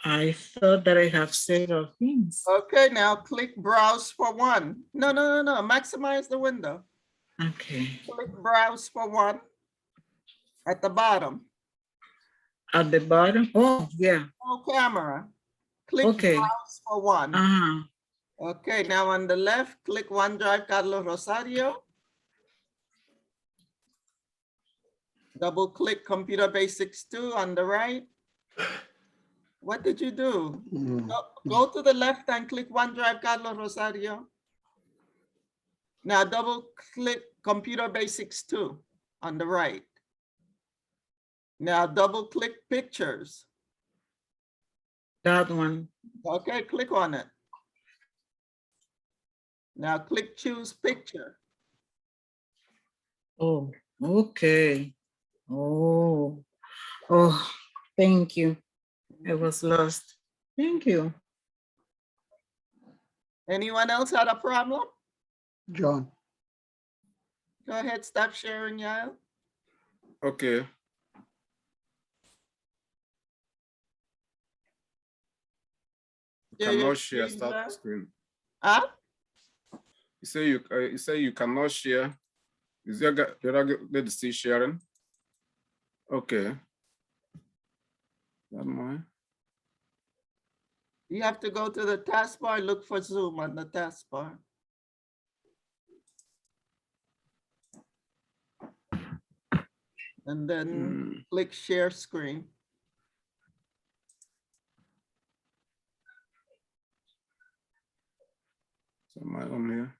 I thought that I have several things. Okay, now click browse for one. No, no, no, no. Maximize the window. Okay. Click browse for one at the bottom. At the bottom. Oh, yeah. No camera. Click Okay. browse for one. Uh-huh. Okay, now on the left, click OneDrive Carlos Rosario. Double click Computer Basics 2 on the right. What did you do? Mm. Go to the left and click OneDrive Carlos Rosario. Now double click Computer Basics 2 on the right. Now double click Pictures. That one. Okay, click on it. Now click Choose Picture. Oh, okay. Oh, oh, thank you. I was lost. Thank you. Anyone else had a problem? John. Go ahead, stop sharing, Yael. Okay. You Share your cannot share screen, start Yael. screen. Huh? You say you cannot share. Is your lady still sharing? Okay. That one. You have to go to the taskbar, look for Zoom on the taskbar. And then click share screen. So am I on here?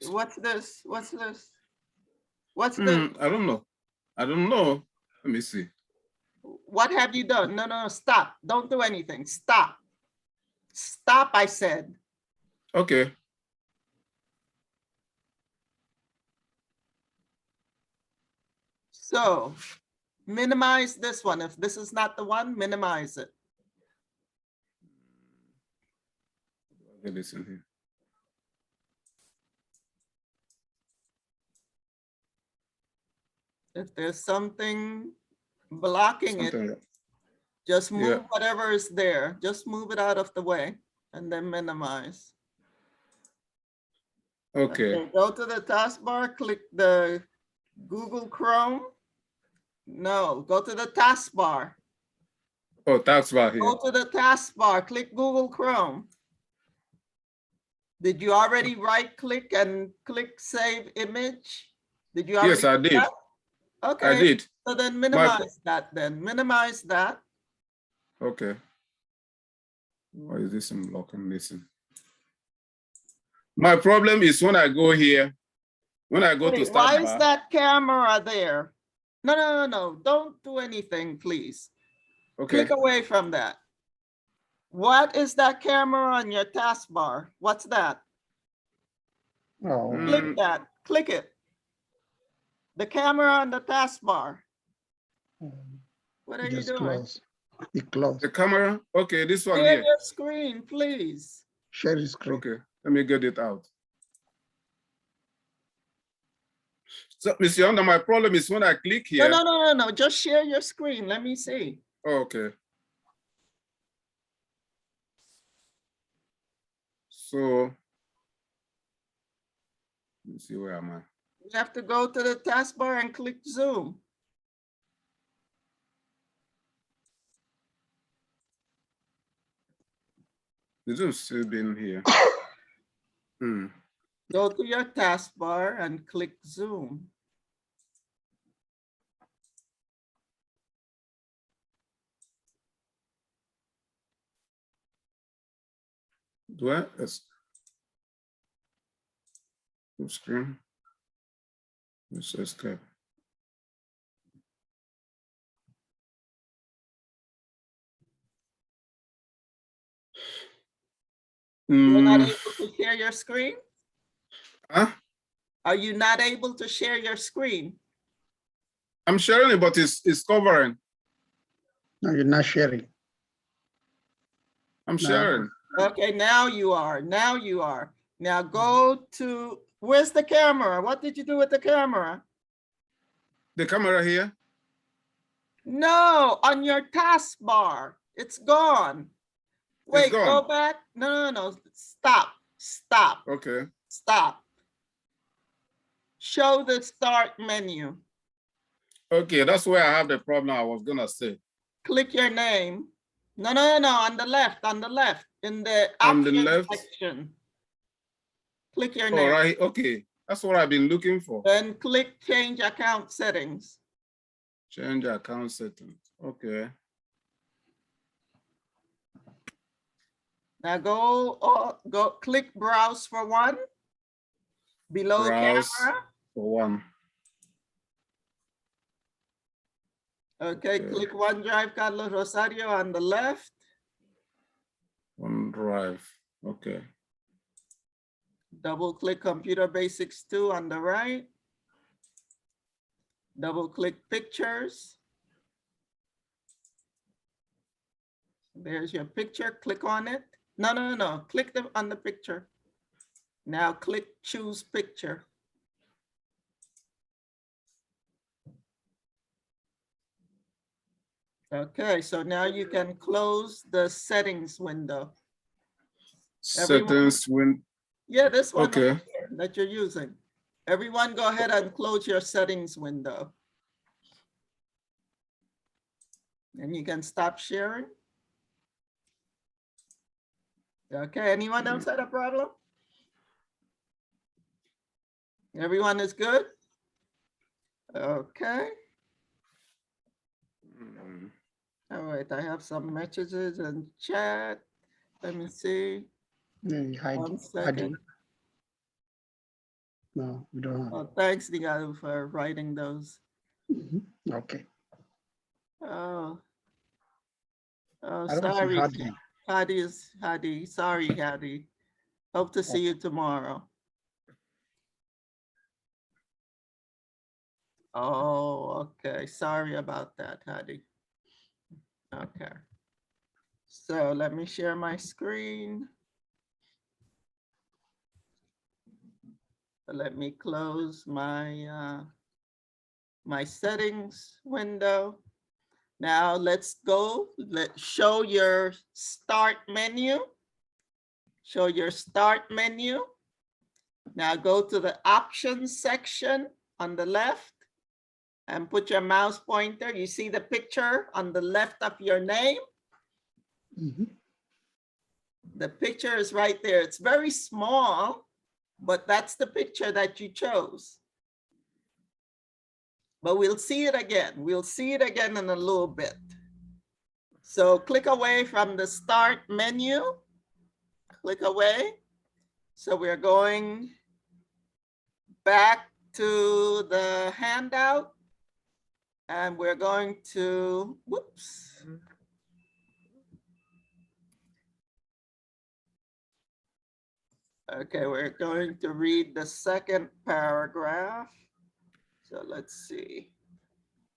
What's this? What's this? What's this? I don't know. I don't know. Let me see. What have you done? No, no, no, stop. Don't do anything. Stop. Stop, I said. Okay. So minimize this one. If this is not the one, minimize it. Get this in here. If there's something blocking it, Something. just move Yeah. whatever is there. Just move it out of the way and then minimize. Okay. Okay, go to the taskbar, click the Google Chrome. No, go to the taskbar. Oh, taskbar here. Go to the taskbar, click Google Chrome. Did you already right click and click save image? Did you already? Yes, I do did. that? Okay. I did. So then minimize that then. Minimize that. Okay. Why is this in blocking? Listen. My problem is when I go here, when I go to Wait, start why is bar. that camera there? No, no, no, no. Don't do anything, please. Okay. Click away from that. What is that camera on your taskbar? What's that? Oh, Click that. Click it. The camera on the taskbar. What are you just doing? close. Be close. The camera. Okay, this one Share here. your screen, please. Share your screen. Okay, let me get it out. So, Mr. Yonda, my problem is when I click No, here. no. Just share your screen. Let me see. Oh, okay. So, let me see, where am I? You have to go to the taskbar and click Zoom. The Zoom still been here. Go to your taskbar and click Zoom. Do I? Yes. Full screen. Let's escape. You're not able to share your screen? Huh? Are you not able to share your screen? I'm sharing it, but it's covering. No, you're not sharing. I'm No. sharing. Okay, now you are. Now you are. Now go to, where's the camera? What did you do with the camera? The camera here? No, on your taskbar. It's gone. Wait, gone. go back. No. Stop. Okay. Stop. Show the start menu. Okay, that's where I have the problem I was gonna say. Click your name. No, on the left, in the On the options left? section. Click your All name. right, okay. That's what I've been looking for. Then click change account settings. Change account settings. Okay. Now go click browse for one. Below Browse camera. for one. Okay, click OneDrive, Carlos Rosario on the left. OneDrive. Okay. Double click Computer Basics 2 on the right. Double click Pictures. There's your picture. Click on it. No. Click on the picture. Now click Choose Picture. Okay, so now you can close the settings window. Settings window. Yeah, this one Okay. right here that you're using. Everyone go ahead and close your settings window. And you can stop sharing. Okay, anyone else had a problem? Everyone is good? Okay. All right, I have some messages in chat. Let me see. Hide, 1 second. No, we don't have. Oh, thanks, Digalu, for writing those. Okay. Oh, I don't see sorry. Hadi. Hadi. Sorry, Hadi. Hope to see you tomorrow. Oh, okay. Sorry about that, Hadi. Okay. So let me share my screen. Let me close my my settings window. Now let's go. Let's show your start menu. Show your start menu. Now go to the options section on the left and put your mouse pointer. You see the picture on the left of your name? The picture is right there. It's very small, but that's the picture that you chose. But we'll see it again. We'll see it again in a little bit. So click away from the start menu. Click away. So we're going back to the handout. And we're going to, whoops. Okay, we're going to read the second paragraph. So let's see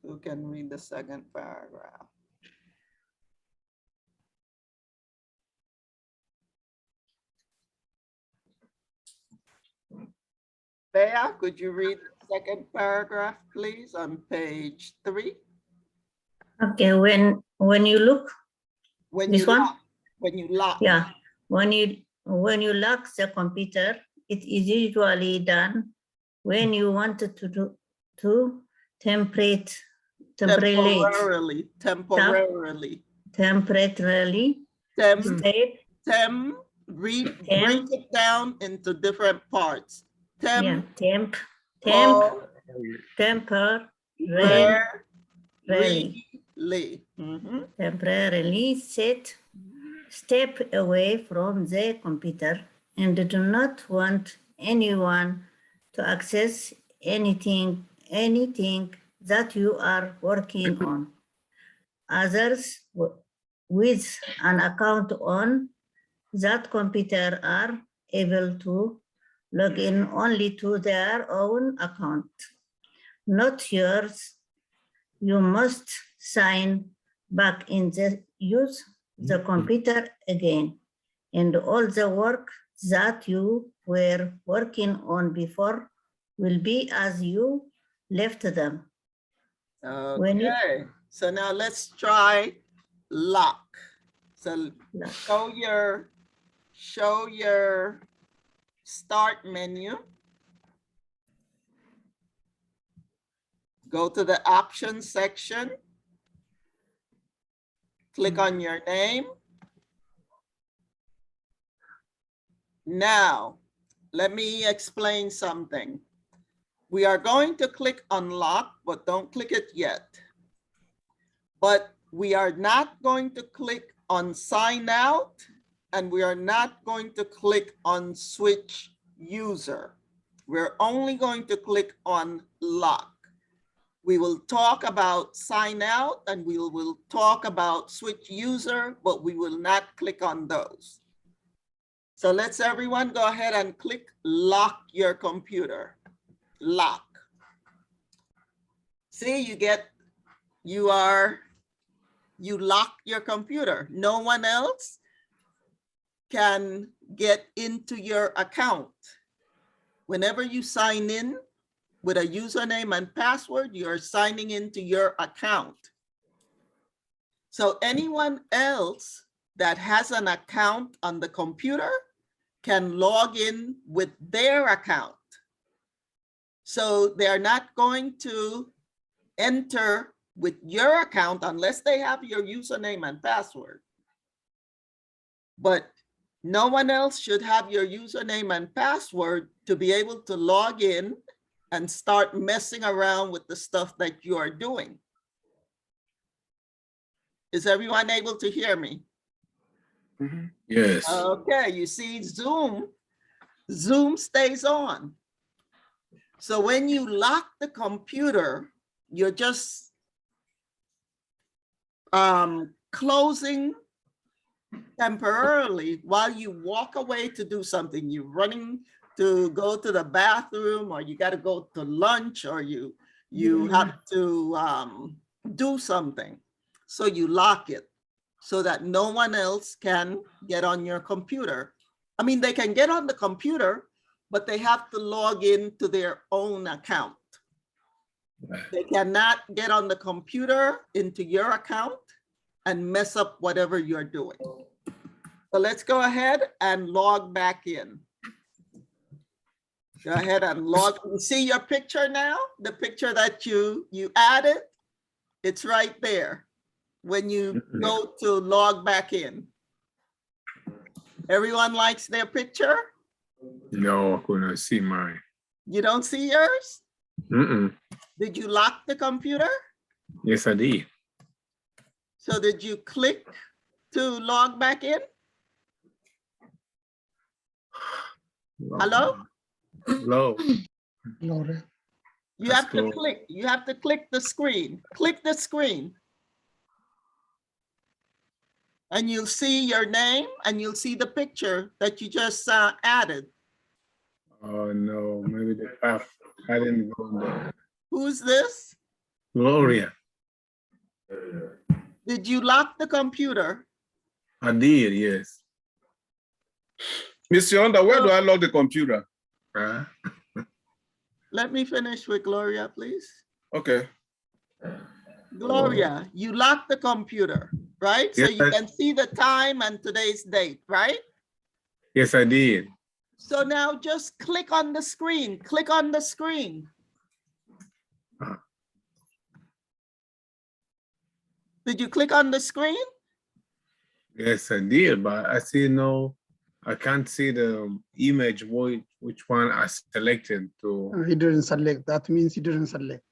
who can read the second paragraph. Bea, could you read second paragraph, please, on page 3. Okay, when you look, When this you one? lock, when you lock. Yeah, when you lock the computer, it is usually done when you want to temporarily Temporarily. state Break it down into different parts. yeah, Temporarily. temporarily step away from the computer and do not want anyone to access anything that you are working on. Others with an account on that computer are able to log in only to their own account, not yours. You must sign back in the use the computer again, and all the work that you were working on before will be as you left them. Okay, so now let's try lock. So show your start menu. Go to the options section. Click on your name. Now, let me explain something. We are going to click unlock, but don't click it yet. But we are not going to click on sign out, and we are not going to click on switch user. We're only going to click on lock. We will talk about sign out and we will talk about switch user, but we will not click on those. So let's everyone go ahead and click lock your computer. Lock. See, you lock your computer. No one else can get into your account. Whenever you sign in with a username and password, you're signing into your account. So anyone else that has an account on the computer can log in with their account. So they're not going to enter with your account unless they have your username and password. But no one else should have your username and password to be able to log in and start messing around with the stuff that you are doing. Is everyone able to hear me? Yes. Okay, you see Zoom stays on. So when you lock the computer, you're just closing temporarily while you walk away to do something. You're running to go to the bathroom, or you got to go to lunch, or you have to do something. So you lock it so that no one else can get on your computer. I mean, they can get on the computer, but they have to log in to their own account. They cannot get on the computer into your account and mess up whatever you're doing. So let's go ahead and log back in. Go ahead and log. You see your picture now? The picture that you added? It's right there when you go to log back in. Everyone likes their picture? No, I couldn't see mine. You don't see yours? Mm-mm. Did you lock the computer? Yes, I did. So did you click to log back in? Hello? Hello. You have to click. You have to click the screen. Click the screen. And you'll see your name and you'll see the picture that you just added. Oh no, maybe the path. I didn't go there. Who's this? Gloria. Did you lock the computer? I did, yes. Mr. Yonda, where do I log the computer? Huh? let me finish with Gloria, please. Okay. Gloria, you locked the computer, right? So Yes, you can see the time and today's date, right? yes, I did. So now just click on the screen, click on the screen. Did you click on the screen? Yes, I did, but I see I can't see the image, which one I selected to. He didn't select. That means he didn't select.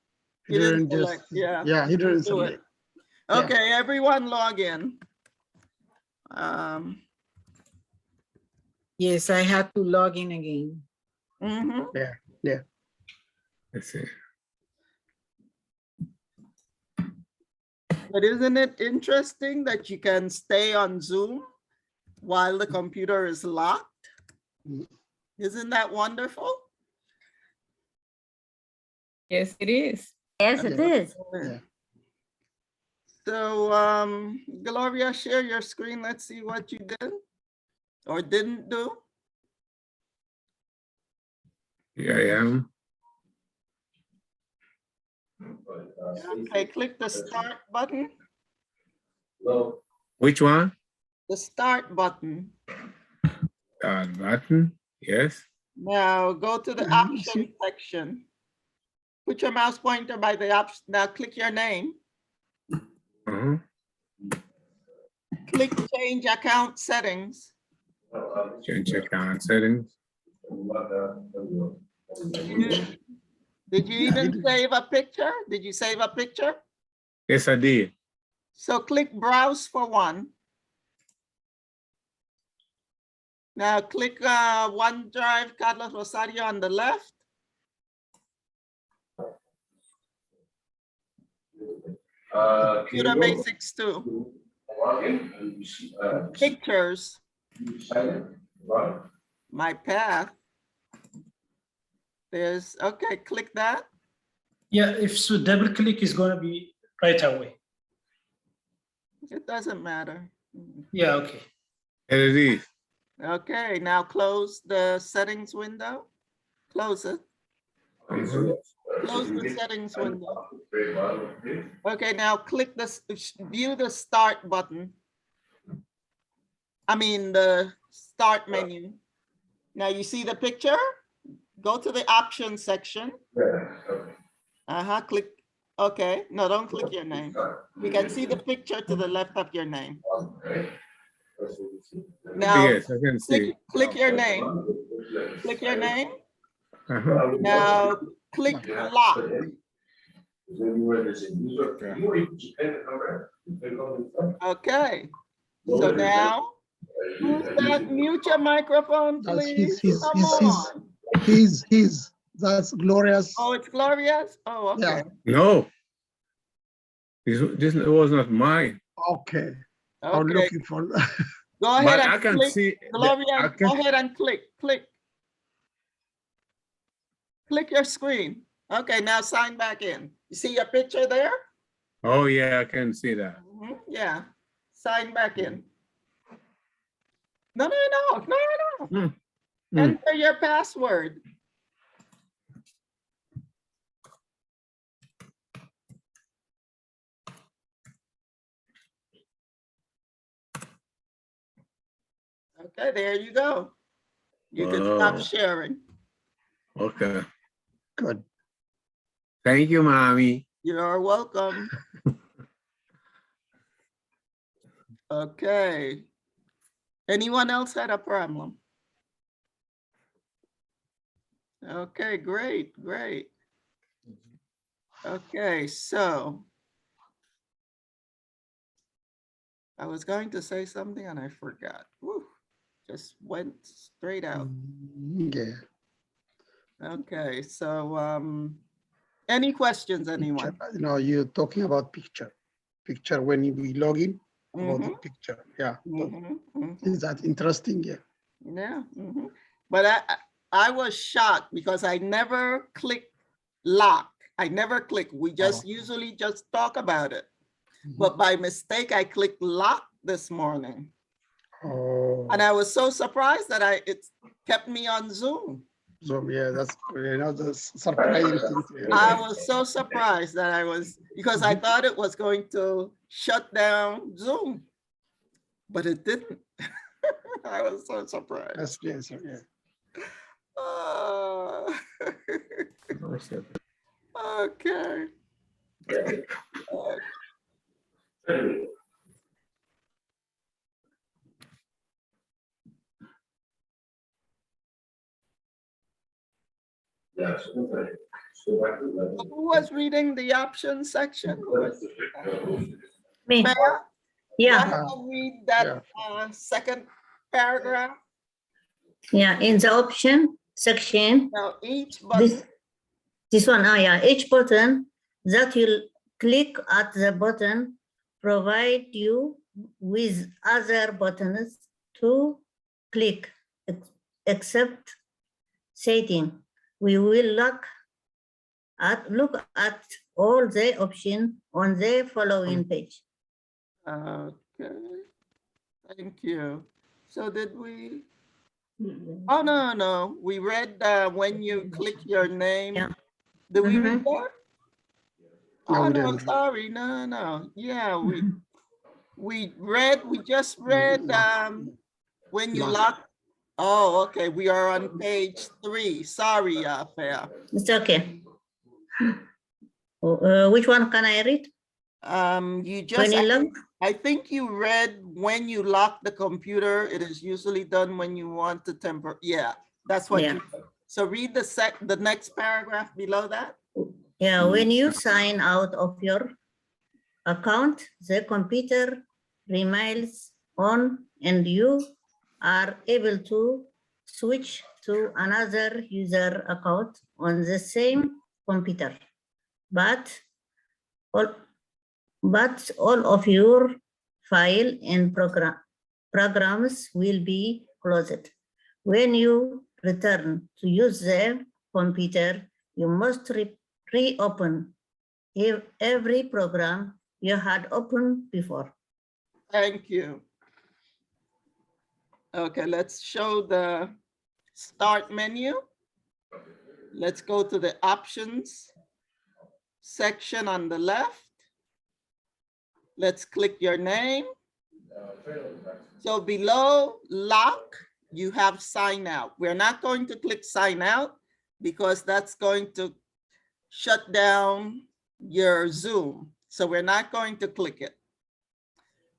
He You didn't didn't just, select, yeah. yeah, he didn't Do it. select. Yeah. Okay, everyone log in. Yes, I had to log in again. Mhm. Yeah, yeah. Let's see. But isn't it interesting that you can stay on Zoom while the computer is locked? Isn't that wonderful? Yes, it is. Yes, it is. Yeah. So Gloria, share your screen. Let's see what you did or didn't do. Here I am. Okay, click the start button. Which one? The start button. Button. Yes. Now go to the option section. Put your mouse pointer by the option. Now click your name. Uh-huh. Click change account settings. Change account settings. Did you even save a picture? Did you save a picture? Yes, I did. So click browse for one. Now click OneDrive Carlos Rosario on the left. Computer Basics 2. Pictures. My path. There's, okay, click that. Yeah, if so, double click is gonna be right away. It doesn't matter. Yeah, okay. There it is. Okay, now close the settings window. Close it. Close the settings window. Okay, now click this, view the start button. I mean the start menu. Now you see the picture? Go to the options section. Click, okay. No, don't click your name. You can see the picture to the left of your name. Now, Yes, I can see. click your name. Click your name. Uh-huh. Now, click lock. Okay. So now, who's that? Mute your microphone, That's please. his. That's Gloria's. Oh, it's Gloria's? Oh, okay. No. This was not mine. Okay. I'm Okay. looking for that. Go ahead But and I can click. see. Gloria, go ahead and click. Click your screen. Okay, now sign back in. You see your picture there? Oh yeah, I can see that. Yeah, sign back in. No. Enter your password. Okay, there you go. You can stop sharing. Okay. Good. Thank you, Mommy. You're welcome. Okay. Anyone else had a problem? Okay, great. Okay, so I was going to say something and I forgot. Woo, just went straight out. Yeah. Okay, so any questions, anyone? Picture. No, you're talking about picture. Picture when we log in, about the picture. Yeah. Is that interesting? Yeah. Yeah. But I was shocked because I never click lock. I never click. We just usually just talk about it. But by mistake, I clicked lock this morning. Oh. And I was so surprised that it kept me on Zoom. Zoom. Yeah, that's the surprising thing. I was so surprised that because I thought it was going to shut down Zoom, but it didn't. I was so surprised. That's the answer. Yeah. Okay. Who was reading the options section? Who was, Me. Fair? Yeah. Go ahead and read that second paragraph. Yeah, in the option section, Now each button. this one, yeah, each button that you click at the button provide you with other buttons to click, except setting. We will look at all the options on the following page. Okay, thank you. So did we? Oh, no. We read when you click your name. Yeah. Did we read that? No, Oh, we no, didn't. sorry. No. Yeah, we just read when you lock. Oh, okay. We are on page 3. Sorry, Fair. It's okay. Which one can I read? You just, When you lock? I think you read when you lock the computer. It is usually done when you want to yeah, that's what you. So read the next paragraph below that. Yeah, when you sign out of your account, the computer remains on and you are able to switch to another user account on the same computer. But all of your file and programs will be closed. When you return to use the computer, you must reopen every program you had opened before. Thank you. Okay, let's show the start menu. Let's go to the options section on the left. Let's click your name. So below lock, you have sign out. We're not going to click sign out because that's going to shut down your Zoom. So we're not going to click it.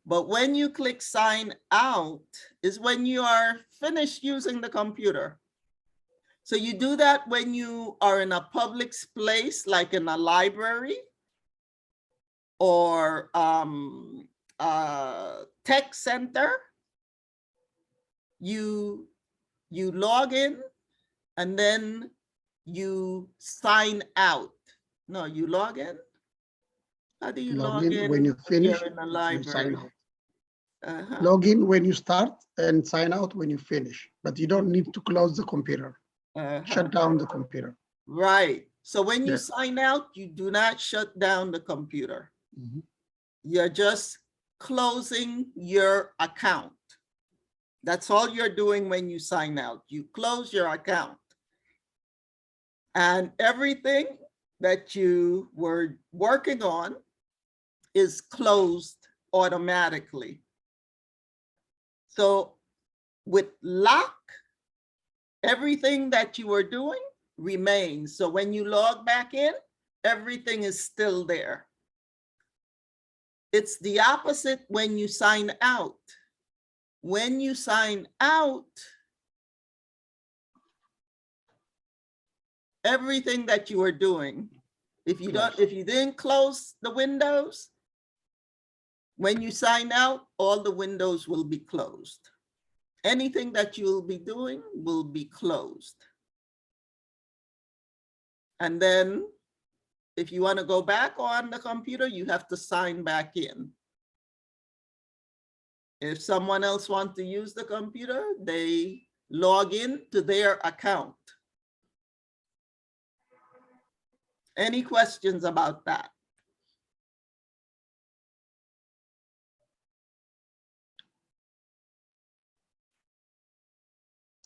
But when you click sign out is when you are finished using the computer. So you do that when you are in a public place, like in a library or tech center. You log in and then you sign out. No, you log in. How do you log in when you finish? You're in a You library? sign out. Log in when you start and sign out when you finish, but you don't need to close the computer. Shut down the computer. Right. So when you sign out, you do not shut down the computer. You're just closing your account. That's all you're doing when you sign out. You close your account. And everything that you were working on is closed automatically. So with lock, everything that you were doing remains. So when you log back in, everything is still there. It's the opposite when you sign out. When you sign out, everything that you were doing, if you didn't close the windows, when you sign out, all the windows will be closed. Anything that you will be doing will be closed. And then if you want to go back on the computer, you have to sign back in. If someone else wants to use the computer, they log in to their account. Any questions about that?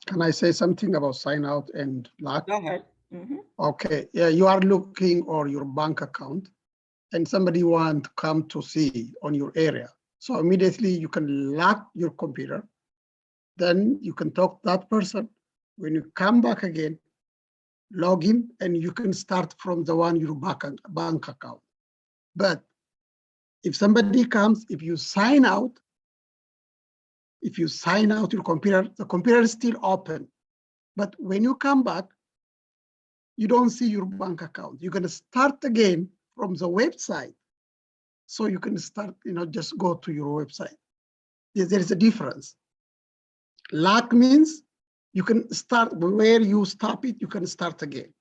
Can I say something about sign out and lock? Go ahead. Mhm. Okay, yeah, you are looking on your bank account and somebody want to come to see on your area. So immediately you can lock your computer. Then you can talk to that person. When you come back again, log in and you can start from the one your bank account. But if somebody comes, if you sign out your computer, the computer is still open. But when you come back, you don't see your bank account. You're going to start again from the website. So you can start, just go to your website. There is a difference. Lock means you can start where you stop it, you can start again.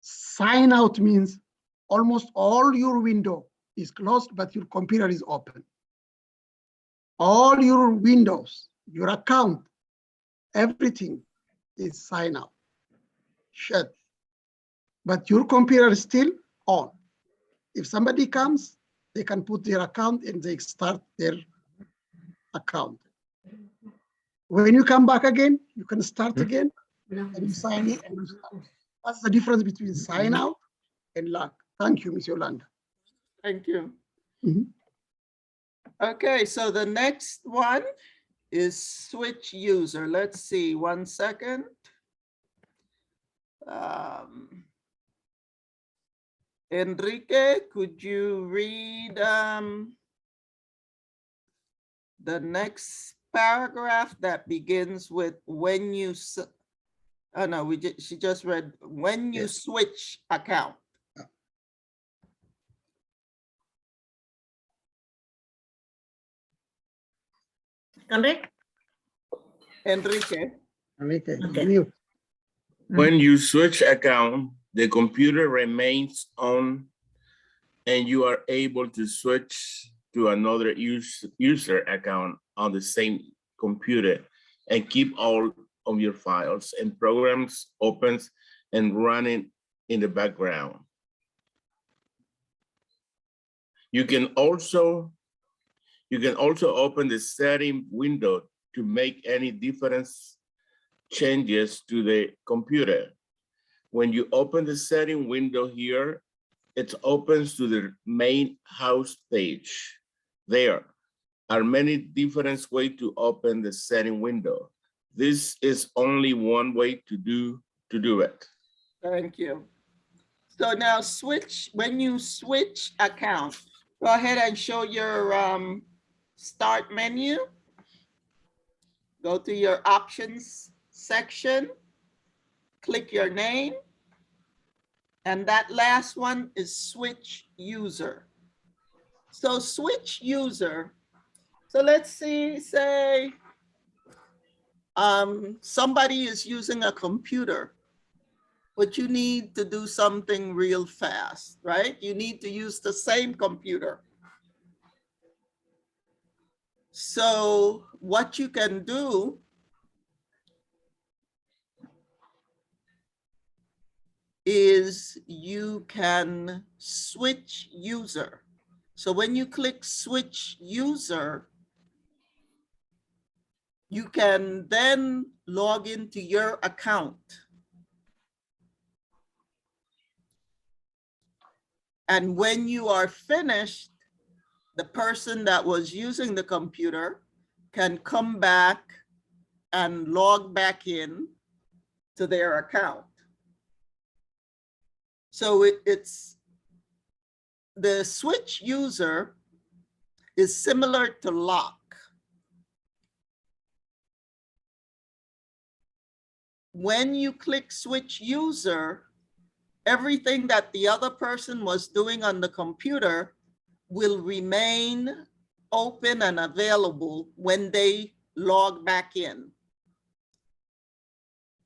Sign out means almost all your window is closed, but your computer is open. All your windows, your account, everything is sign out, shut. But your computer is still on. If somebody comes, they can put their account and they start their account. When you come back again, you can start again and you sign in and you start. That's the difference between sign out and lock. Thank you, Ms. Yolanda. Thank you. Mhm. Okay, so the next one is switch user. Let's see, 1 second. Enrique, could you read the next paragraph that begins with when you, oh no, she just read when you switch account. Correct? Enrique. Enrique, Okay. mute. When you switch account, the computer remains on and you are able to switch to another user account on the same computer and keep all of your files and programs open and running in the background. You can also open the setting window to make any difference changes to the computer. When you open the setting window here, it opens to the main house page. There are many different ways to open the setting window. This is only one way to do it. Thank you. So now when you switch account, go ahead and show your start menu. Go to your options section, click your name, and that last one is switch user. So switch user, so let's see, say somebody is using a computer, but you need to do something real fast, right? You need to use the same computer. So what you can do is you can switch user. So when you click switch user, you can then log into your account. And when you are finished, the person that was using the computer can come back and log back in to their account. So it's the switch user is similar to lock. When you click switch user, everything that the other person was doing on the computer will remain open and available when they log back in.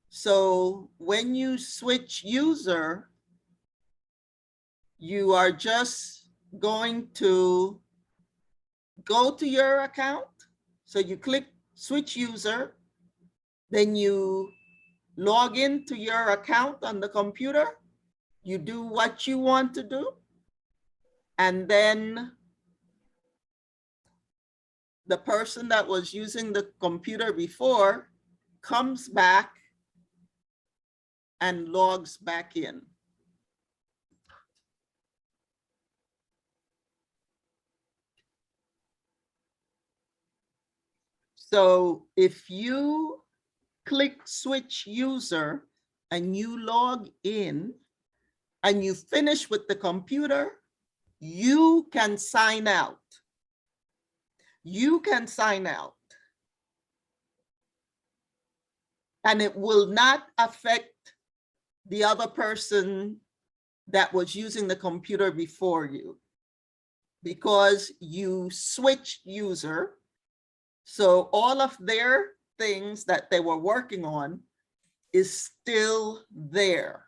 So when you switch user, you are just going to go to your account. So you click switch user, then you log into your account on the computer, you do what you want to do, and then the person that was using the computer before comes back and logs back in. So if you click switch user and you log in and you finish with the computer, you can sign out. You can sign out. And it will not affect the other person that was using the computer before you, because you switched user. So all of their things that they were working on is still there.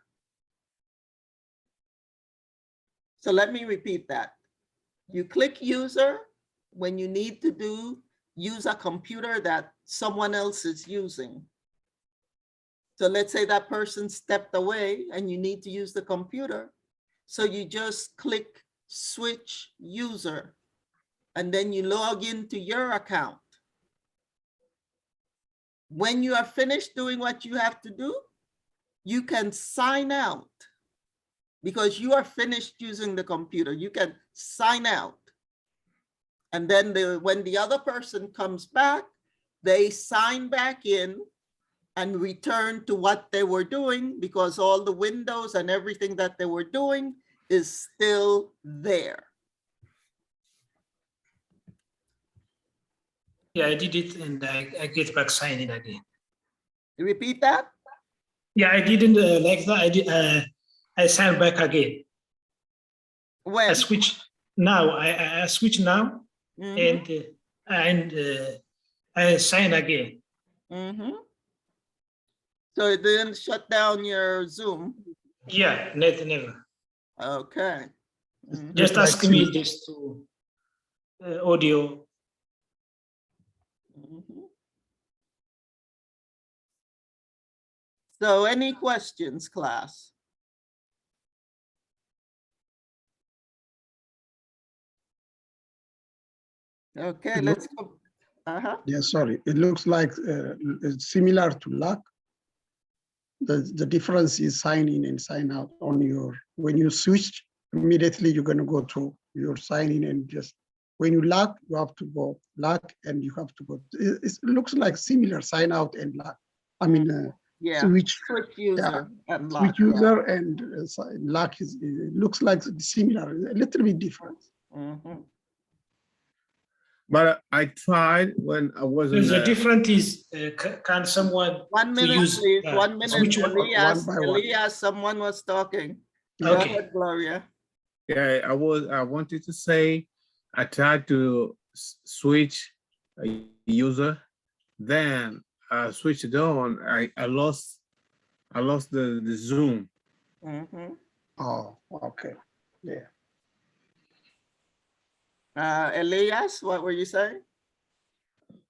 So let me repeat that. You click user when you need to use a computer that someone else is using. So let's say that person stepped away and you need to use the computer. So you just click switch user and then you log into your account. When you are finished doing what you have to do, you can sign out because you are finished using the computer. You can sign out. And then when the other person comes back, they sign back in and return to what they were doing, because all the windows and everything that they were doing is still there. Yeah, I did it and I get back signed in again. You repeat that? Yeah, I didn't like that. I signed back again. When? I switch now. I switch now, and I sign again. So it didn't shut down your Zoom? Yeah, never. Okay. Just ask me this to audio. So any questions, class? Okay, let's go. Yeah, sorry. It looks like it's similar to luck. The difference is sign in and sign out on your, when you switch, immediately you're going to go to your sign in and just, when you lock, you have to go lock and you have to go. It looks like similar sign out and lock. I mean, yeah, switch user and lock. Switch user and lock is, it looks like similar, a little bit different. But I tried when I wasn't. The difference is, can someone 1 minute, use, please. 1 minute, switch Elias. one by one. Elias, someone was talking. Okay. Go ahead, Gloria. Yeah, I wanted to say, I tried to switch a user, then I switched it on. I lost the Zoom. Oh, okay. Yeah. Elias, what were you saying?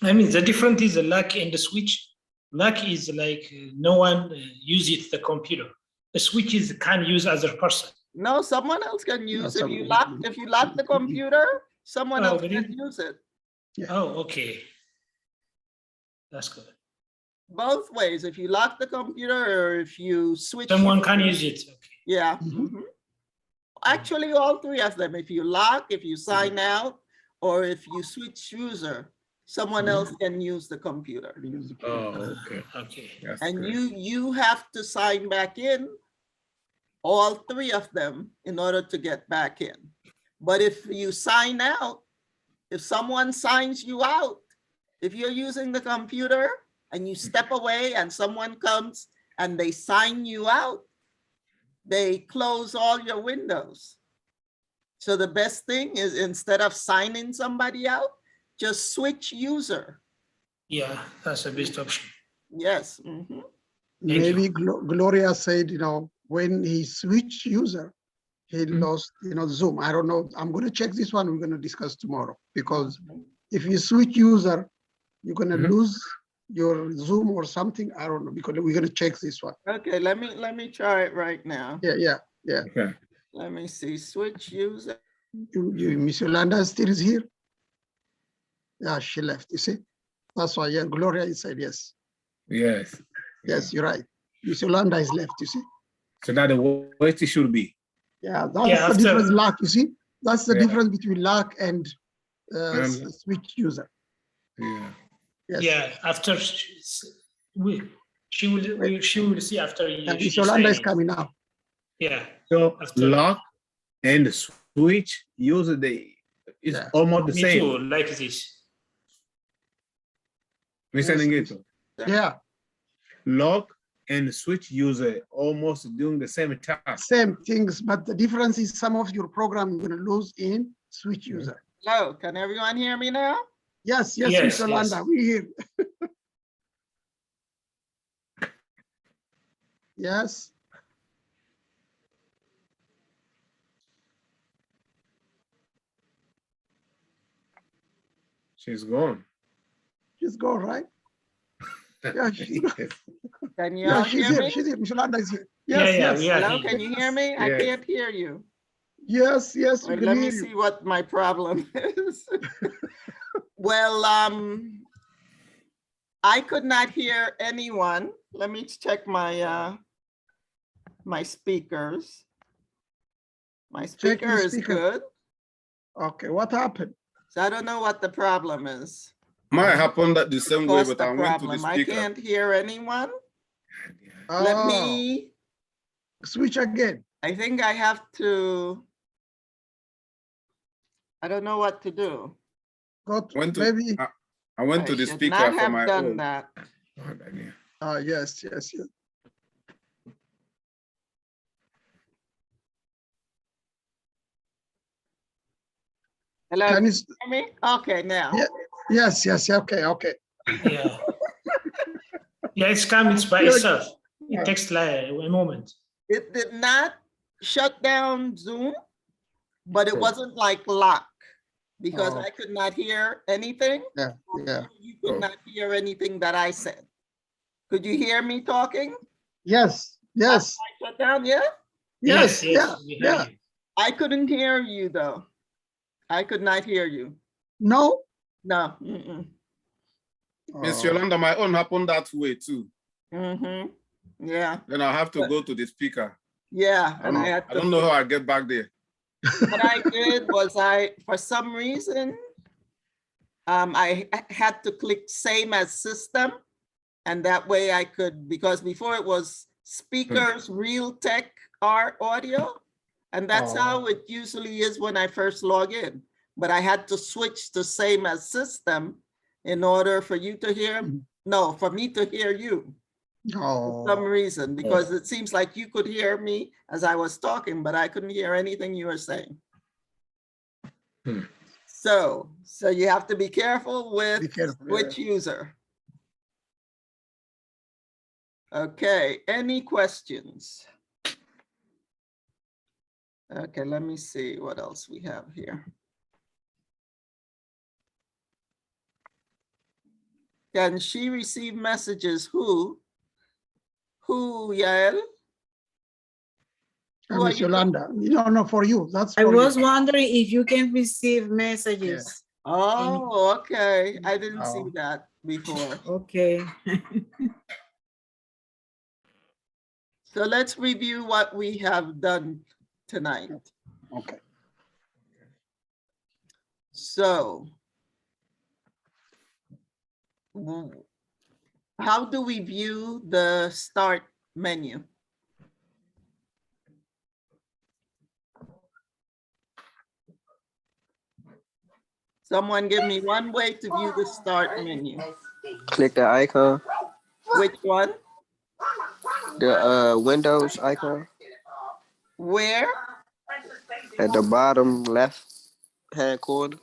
I mean, the difference is the lock and the switch. Lock is like no one uses the computer. The switch is can use other person. No, someone else can use. No, if you lock the computer, someone else really? can use it. Yeah. Oh, okay. That's good. Both ways. If you lock the computer or if you switch. Someone can use it. Okay. Yeah. Actually, all three of them. If you lock, if you sign out, or if you switch user, someone else can use the computer. Oh, okay. Okay. That's And good. you have to sign back in, all three of them, in order to get back in. But if you sign out, if someone signs you out, if you're using the computer and you step away and someone comes and they sign you out, they close all your windows. So the best thing is, instead of signing somebody out, just switch user. Yeah, that's the best option. Yes. Maybe Gloria said, when he switched user, he lost, Zoom. I don't know. I'm going to check this one. We're going to discuss tomorrow, because if you switch user, you're going to lose your Zoom or something. I don't know, because we're going to check this one. Okay, let me try it right now. Yeah. Okay. Let me see, switch user. Miss Yolanda still is here? Yeah, she left, you see? That's why, yeah, Gloria said yes. Yes. Yes, you're right. Miss Yolanda is left, you see? So that the way it should be. Yeah, that's Yeah, the after- difference, lock, you see? That's the Yeah. difference between lock and And- switch user. Yeah. Yes. Yeah, after she will see after And she Miss Yolanda is sign in. coming now. Yeah. So After- lock and switch user is Yeah. almost the Me same. too, like this. Mr. Yes, Nengeto, Yeah, lock and switch user almost doing the same task. same things, but the difference is some of your program you're gonna lose in switch user. Hello, can everyone hear me now? Yes, yes, Yes, Miss Yolanda, yes. we hear. Yes, She's gone. she's gone, right? Yeah, she's gone. Yes. Can you Yeah, all she's hear here, me? she's here, Miss Yolanda is here. Yeah, Yes, yeah, yes. we are Hello, here. can you hear me? I Yes. can't hear you. Yes, yes, we Wait, can let hear me you. see what my problem is. Well, I could not hear anyone. Let me check my my speakers. My Check your speaker is speaker. good, Okay, what happened? so I don't know what the problem is. Might happen that the same way, What's but the I went to the problem? I speaker. can't hear anyone. Let Oh, me, switch again. I think I have to, I don't know what to do. Go to, Went to, maybe, I went to I the should speaker not for have my done own. that. yes, yes, yes. Hello, Can can you, you hear me? Okay, now. yeah, yes, yes, okay, okay. Yeah. Yeah, it's coming by Good. itself. It takes like a moment. It did not shut down Zoom, but it wasn't like lock because Oh. I could not hear anything. Yeah, yeah. You could not hear anything that I said. Could you hear me talking? Yes, yes, I shut down, yeah? yes, yes, yeah, we hear yeah. you. I couldn't hear you though. I could not hear you. No? No. Mm-mm. Miss Oh, Yolanda, my own happened that way too. Mm-hmm. Yeah, Then I have to go to the speaker. yeah. And I had I don't know how I get back there. what I did was for some reason, I had to click same as system. And that way I could, because before it was speakers, real tech, audio. And that's how it usually is when I first log in. But I had to switch to same as system in order for you to hear, no, for me to hear you. For some oh, reason, because it seems like you could hear me as I was talking, but I couldn't hear anything you were saying. Hmm. So you have to be careful be with careful. which user. Okay, any questions? Okay, let me see what else we have here. Can she receive messages? Who, Yael? Who are Miss you? Yolanda, no, for you, that's I for was you. wondering if you can receive messages. Oh, okay. I didn't see Oh. that before. Okay. So let's review what we have done tonight. Okay. So how do we view the start menu? Someone give me one way to view the start menu. Click the icon, Which one? the Windows icon Where? at the bottom left hand corner.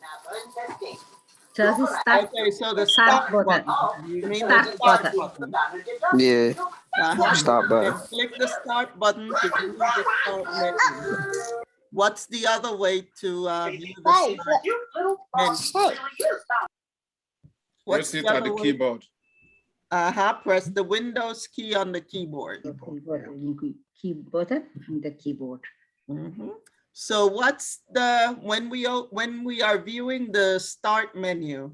Just start, Okay, so the start start button. button. You mean the Start start button. button? Yeah, start button. And click the start button to view the start menu. What's the other way to view the start menu? What's Press it the at other the way? keyboard. Press the Windows key on the keyboard. Key button on the keyboard. Mhm. So what's the, when we are viewing the start menu,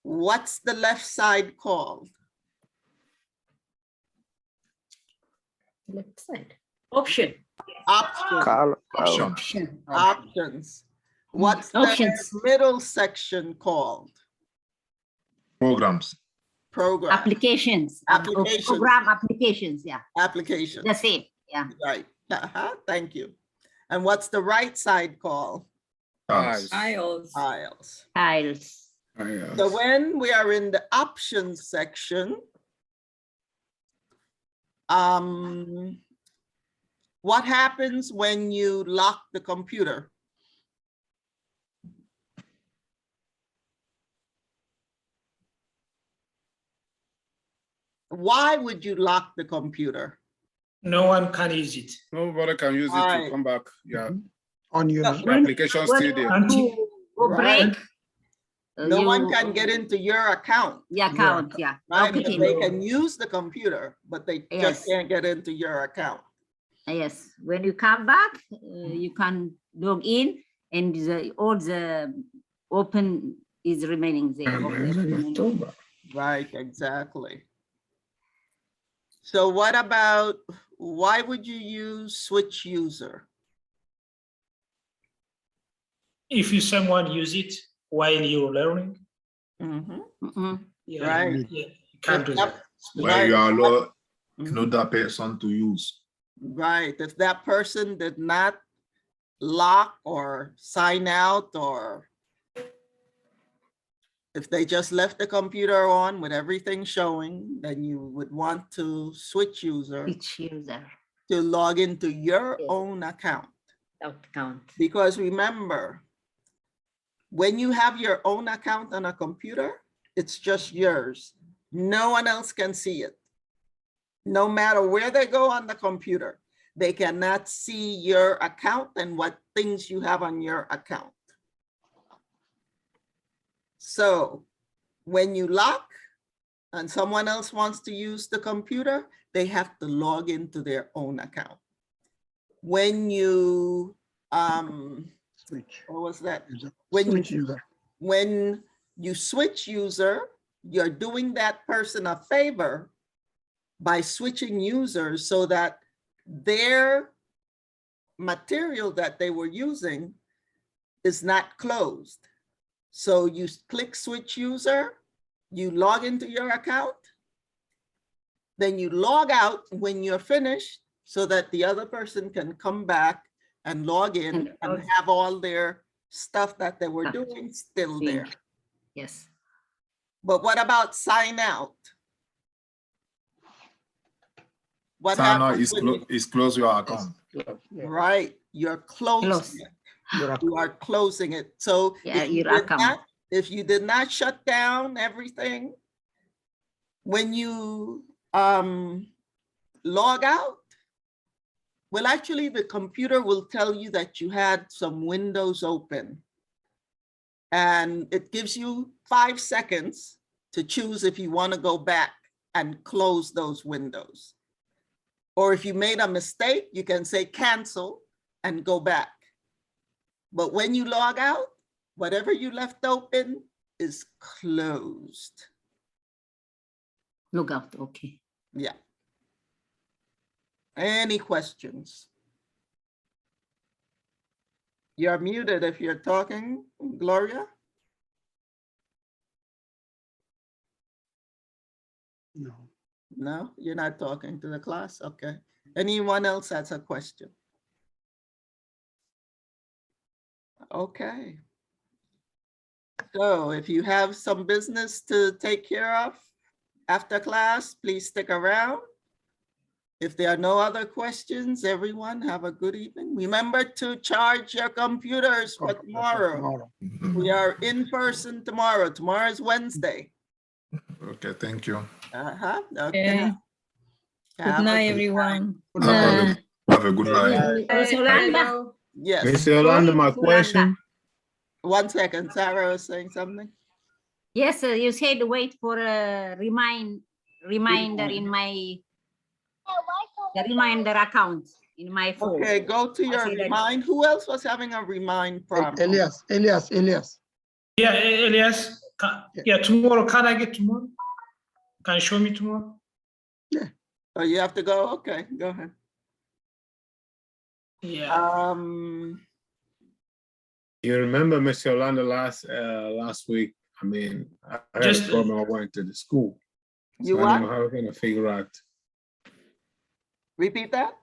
what's the left side called? Left side. Option. Options. Option. Options. What's Options. the middle section called? Programs. Program. Applications. Applications. Program applications. Yeah. Applications. The same. Yeah. Right. Thank you. And what's the right side called? Tiles. Aisles. Tiles. Tiles. So when we are in the options section, what happens when you lock the computer? Why would you lock the computer? No one can use it. Nobody can use it Right. to come back. Yeah. On your The application still there. Until Go Right. break. No one can get into your account, Yeah, account. Yeah. right? Okay. But they can use the computer, but they Yes. just can't get into your account. Yes. When you come back, you can log in, and all the open is remaining there. Right, exactly. So what about, why would you use switch user? if you someone use it while you're learning, yeah, Right. yeah, you can't do that. Where you allow Mhm. another person to use. Right, if that person did not lock or sign out, or if they just left the computer on with everything showing, then you would want to switch user Each user to log into your own account. account. Because remember, when you have your own account on a computer, it's just yours. No one else can see it. No matter where they go on the computer, they cannot see your account and what things you have on your account. So when you lock and someone else wants to use the computer, they have to log into their own account. When you, Switch. what was that? User. When Switch you, user. when you switch user, you're doing that person a favor by switching users so that their material that they were using is not closed. So you click switch user, you log into your account, then you log out when you're finished so that the other person can come back and log in and have all their stuff that they were doing still there. Yes. But what about sign out? What Sign out happens when you, is close your account. right, you're closing it. You are closing it. So Yeah, if you your did account. not, if you did not shut down everything, when you log out, well, actually the computer will tell you that you had some windows open. And it gives you 5 seconds to choose if you want to go back and close those windows. Or if you made a mistake, you can say cancel and go back. But when you log out, whatever you left open is closed. Log out. Okay. Yeah. Any questions? You're muted if you're talking, Gloria. No. No, you're not talking to the class. Okay. Anyone else has a question? Okay. So if you have some business to take care of after class, please stick around. If there are no other questions, everyone have a good evening. Remember to charge your computers for tomorrow. We are in person tomorrow. Tomorrow is Wednesday. Okay, thank you. Okay. Good night, everyone. Have a good night. Miss Yolanda. Yes. Mr. Yolanda, my question. 1 second, Sarah was saying something. Yes, you said wait for a reminder in my reminder account in my phone. Okay, go to your say that- remind. Who else was having a remind problem? Elias. Yeah, Elias, yeah, tomorrow, can I get tomorrow? Can you show me tomorrow? Oh, you have to go? Okay, go ahead. Yeah. You remember, Mr. Yolanda, last week, I mean, I had Just, a problem. I went to the school. You So I don't know what? how we're gonna figure out. Repeat that?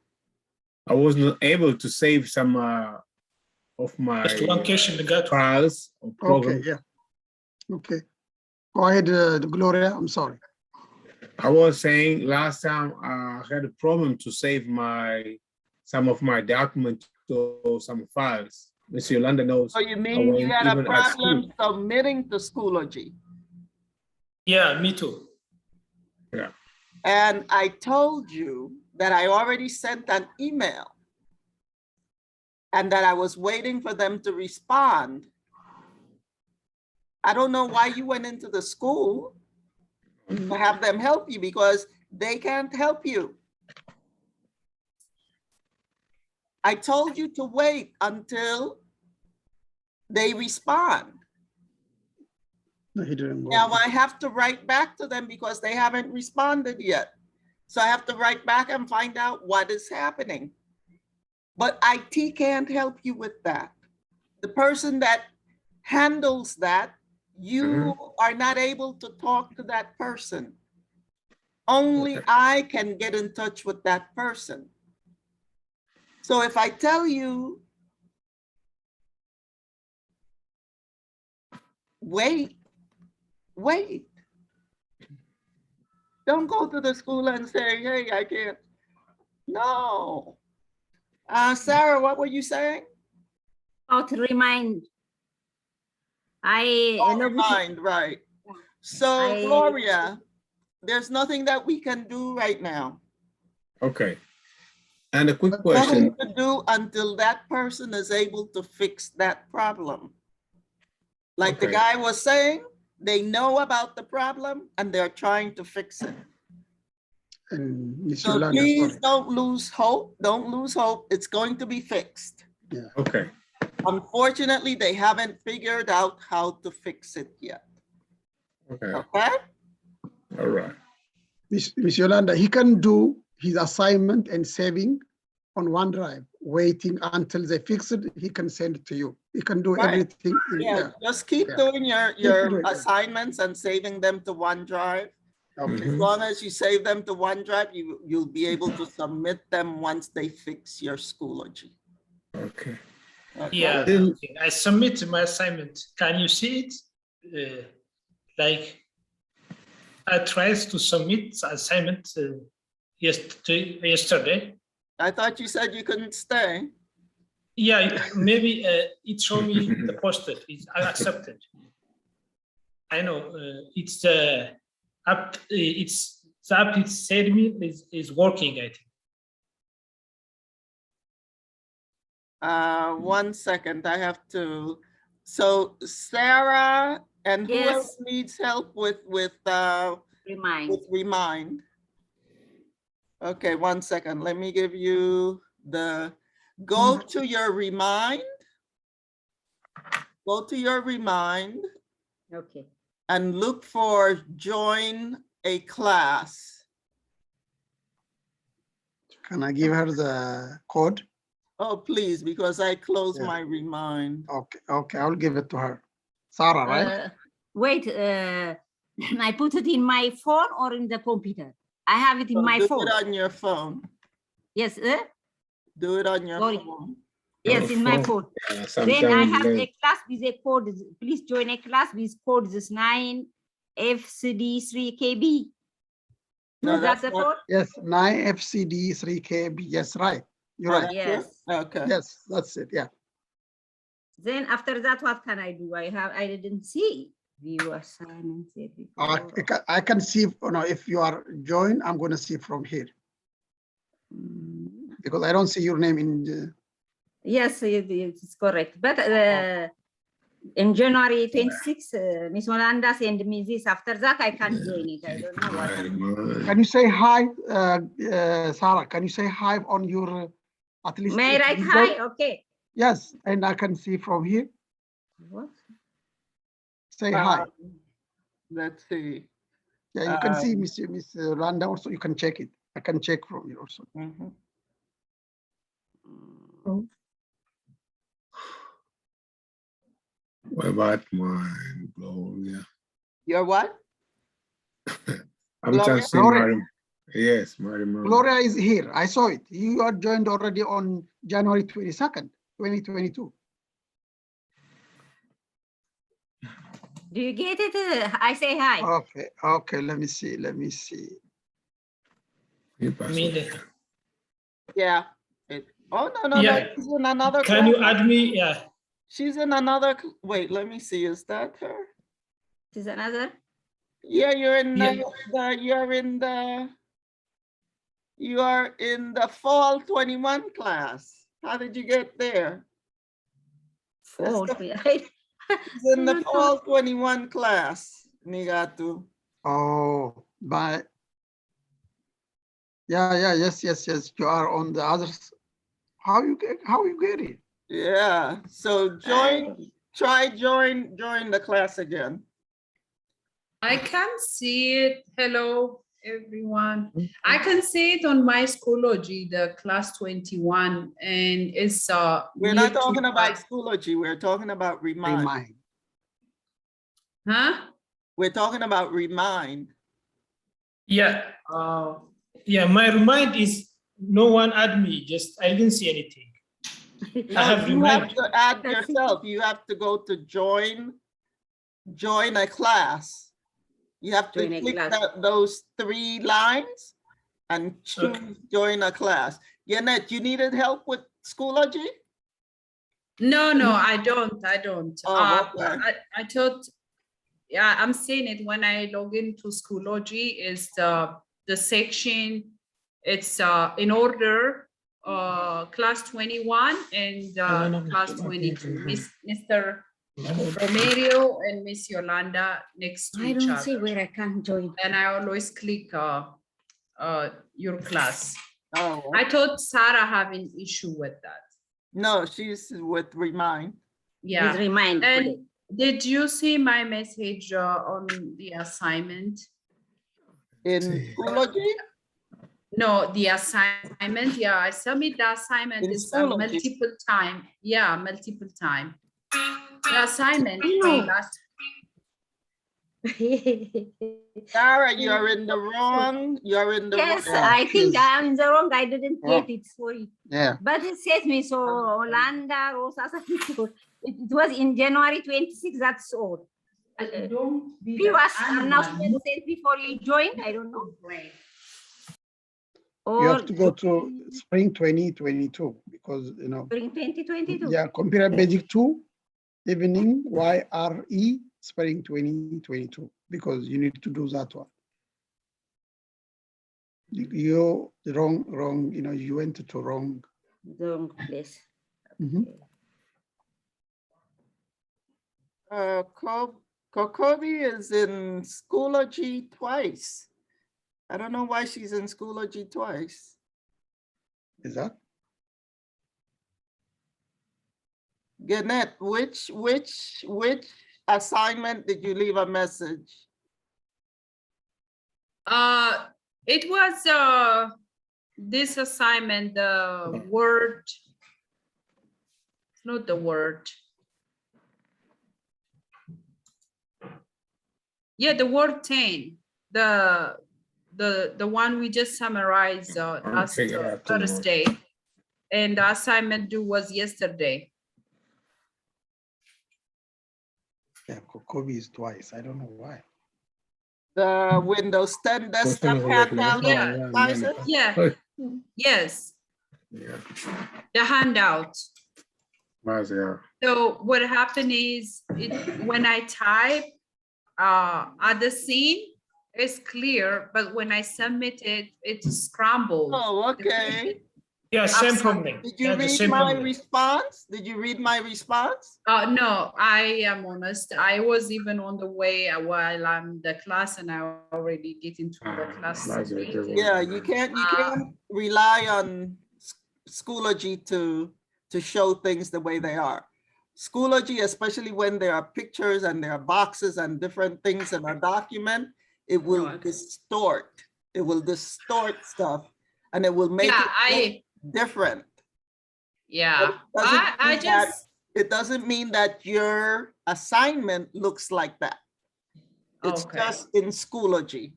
I wasn't able to save some of my just one question, got files or Okay, program. yeah. Okay. Go ahead, Gloria, I'm sorry. I was saying last time I had a problem to save some of my documents or some files. Miss Yolanda knows. So you I mean you went had a even at school. problem submitting to Schoology? Yeah, me too. Yeah. And I told you that I already sent an email and that I was waiting for them to respond. I don't know why you went into the school to have them help you, because they can't help you. I told you to wait until they respond. No, he didn't go. Now I have to write back to them because they haven't responded yet. So I have to write back and find out what is happening. But IT can't help you with that. The person that handles that, you are not able to talk to that person. Only I can get in touch with that person. So if I tell you, wait, don't go to the school and say, hey, I can't. No. Sarah, what were you saying? How to remind. Remind, right. So Gloria, there's nothing that we can do right now. Okay. And a quick Nothing question. to do until that person is able to fix that problem. Like the Okay. guy was saying, they know about the problem and they're trying to fix it. And Miss So Yolanda, please sorry. don't lose hope. Don't lose hope. It's going to be fixed. Yeah. Okay. Unfortunately, they haven't figured out how to fix it yet. Okay. Okay? All right. Miss Yolanda, he can do his assignment and saving on OneDrive, waiting until they fix it, he can send it to you. He can do Right. everything. Yeah, just keep doing your doing it. assignments and saving them to OneDrive. Okay. As long as you save them to OneDrive, you'll be able to submit them once they fix your Schoology. Okay. Okay? Yeah, okay. I submit my assignment. Can you see it? Like I tried to submit the assignment yesterday. I thought you said you couldn't stay. Yeah, maybe it showed me the posted. It's accepted. I know it's app. It's the app. It said me is working. I think. 1 second, I have to. So Sarah and who Yes. else needs help with Remind. Remind? Okay, 1 second. Let me give you go to your Remind. Go to your Remind Okay. and look for join a class. Can I give her the code? Oh, please, because I closed Yeah. my Remind. Okay, okay, I'll give it to her. Sarah, right? Wait, I put it in my phone or in the computer? I have it in my Do phone. it on your phone. Yes, Do it on your Sorry. phone. Yes, in my phone. Then I have a class with a code. Please join a class with code is 9FCD3KB. No, Is that the not- code? Yes, 9FCD3KB. Yes, right. You're right. Yes. Okay. Yes, that's it. Yeah. Then after that, what can I do? I didn't see. View assignments. I can see, if you are joined, I'm going to see from here. Because I don't see your name in the... Yes, it's correct. But in January 26, Miss Yolanda sent me this. After that, I can't join it. I don't know what happened. Can you say hi, Sarah? Can you say hi on your, at least? May I write hi? Okay. Yes, and I can see from here. What? Say hi. Let's see. Yeah, you can see Miss Yolanda also. You can check it. I can check from here also. What about mine, Gloria? Your what? I'm Gloria? just seeing Gloria. Mary. Yes, Mary. Gloria is here. I saw it. You are joined already on January 22nd, 2022. Do you get it? I say hi. Okay, okay, let me see. Yeah. Oh, no, Yeah. she's in another Can you class. add me? Yeah. She's in another, wait, let me see, is that her? This is another. Yeah, you're in Yeah. you are in the fall 21 class. How did you get there? Oh, She's in the fall 21 class, Nigatu. Oh, but yeah, yes. You are on the others. How you get it? Yeah, so join the class again. I can see it. Hello, everyone. I can see it on my Schoology, the class 21, and it's We're not talking about Schoology, we're talking about Remind. Huh? We're talking about Remind. Yeah. Yeah, my remind is no one add me, just I didn't see anything. No, I have you have remind. to add yourself. You have to go to join a class. You have to Join a click class. those 3 lines and choose join a class. Yanet, you needed help with Schoology? No, I don't. Oh, okay. I thought, yeah, I'm seeing it when I log into Schoology. Is the section? It's in order. Class 21 and class 22. Mr. Romerio and Miss Yolanda next to I each don't other. see where I can join. And I always click your class. Oh, I thought Sarah have an issue with that. no, she's with Remind. Yeah. Please remind And today. did you see my message on the assignment? In Schoology? No, the assignment. Yeah, I submit the assignment. In It's Schoology. multiple time. Yeah, multiple time. The assignment I from know. last. Sarah, you're in the wrong. Yes, Yeah, I think yes. I am in the wrong. I didn't get it. Sorry. Yeah. But it says me so Holanda, Rosa. It was in January 26. That's all. Don't be He the was animal. announcement sent before you joined. I don't know. You Or have to go to spring 2022 because spring 2022. yeah, computer basic 2 evening YRE spring 2022 because you need to do that one. You wrong, you went to wrong. The wrong place. Mhm. Kokovi is in Schoology twice. I don't know why she's in Schoology twice. Is that? Gannett, which assignment did you leave a message? It was this assignment, the word, not the word. Yeah, the word 10, the one we just summarized last Thursday, and the assignment due was yesterday. Yeah, Kokovi is twice. I don't know why. The Windows 10 desktop handout. Yeah. Yes. Yeah. The handout. Yeah. So what happened is when I type at the scene, it's clear, but when I submit it, it's scrambled. Oh, okay. Yeah, same problem. Did you read my response? Did you read my response? No, I am honest. I was even on the way while I'm the class and I already get into the class. Yeah, you can't rely on Schoology to show things the way they are. Schoology, especially when there are pictures and there are boxes and different things in a document, it will distort. It will distort stuff and it will make it different. Yeah, Doesn't I mean that- just, It doesn't mean that your assignment looks like that. It's okay. just in Schoology.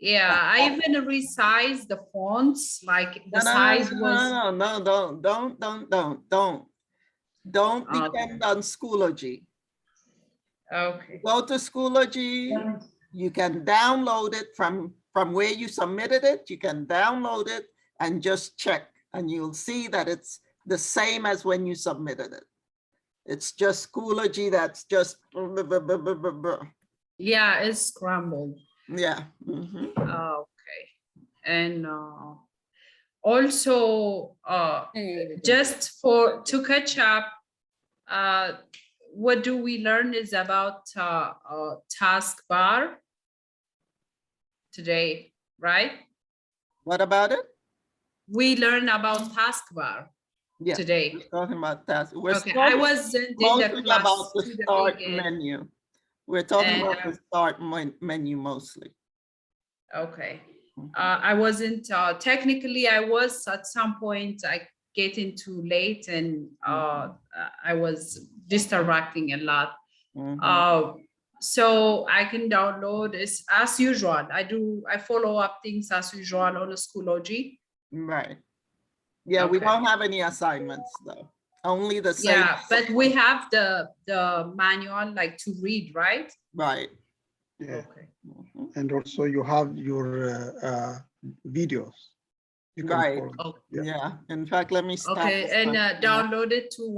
Yeah, I even resized the fonts, like the No, no, size no, was, no, no, don't Okay. depend on Schoology. okay, Go to Schoology, you can download it from where you submitted it, you can download it and just check, and you'll see that it's the same as when you submitted it. It's just Schoology that's just, yeah, it's scrambled. yeah. Mhm. Okay, and also, just to catch up, what do we learn is about taskbar today, right? What about it? We learn about taskbar Yeah, today. we're talking about that. We're Okay, I talking wasn't in the mostly class about the to the start beginning. menu. We're talking And, about the start menu mostly. Okay. I wasn't, technically I was at some point, I get into late and I was distracting a lot. So I can download this as usual. I follow up things as usual on the Schoology. Right. Yeah, we Okay. don't have any assignments though. Only the same. Yeah, but we have the manual like to read, right? Right. Yeah. Okay. And also you have your videos. You can Right. follow. Okay. Yeah. In fact, let me stop. Okay, and download it to one.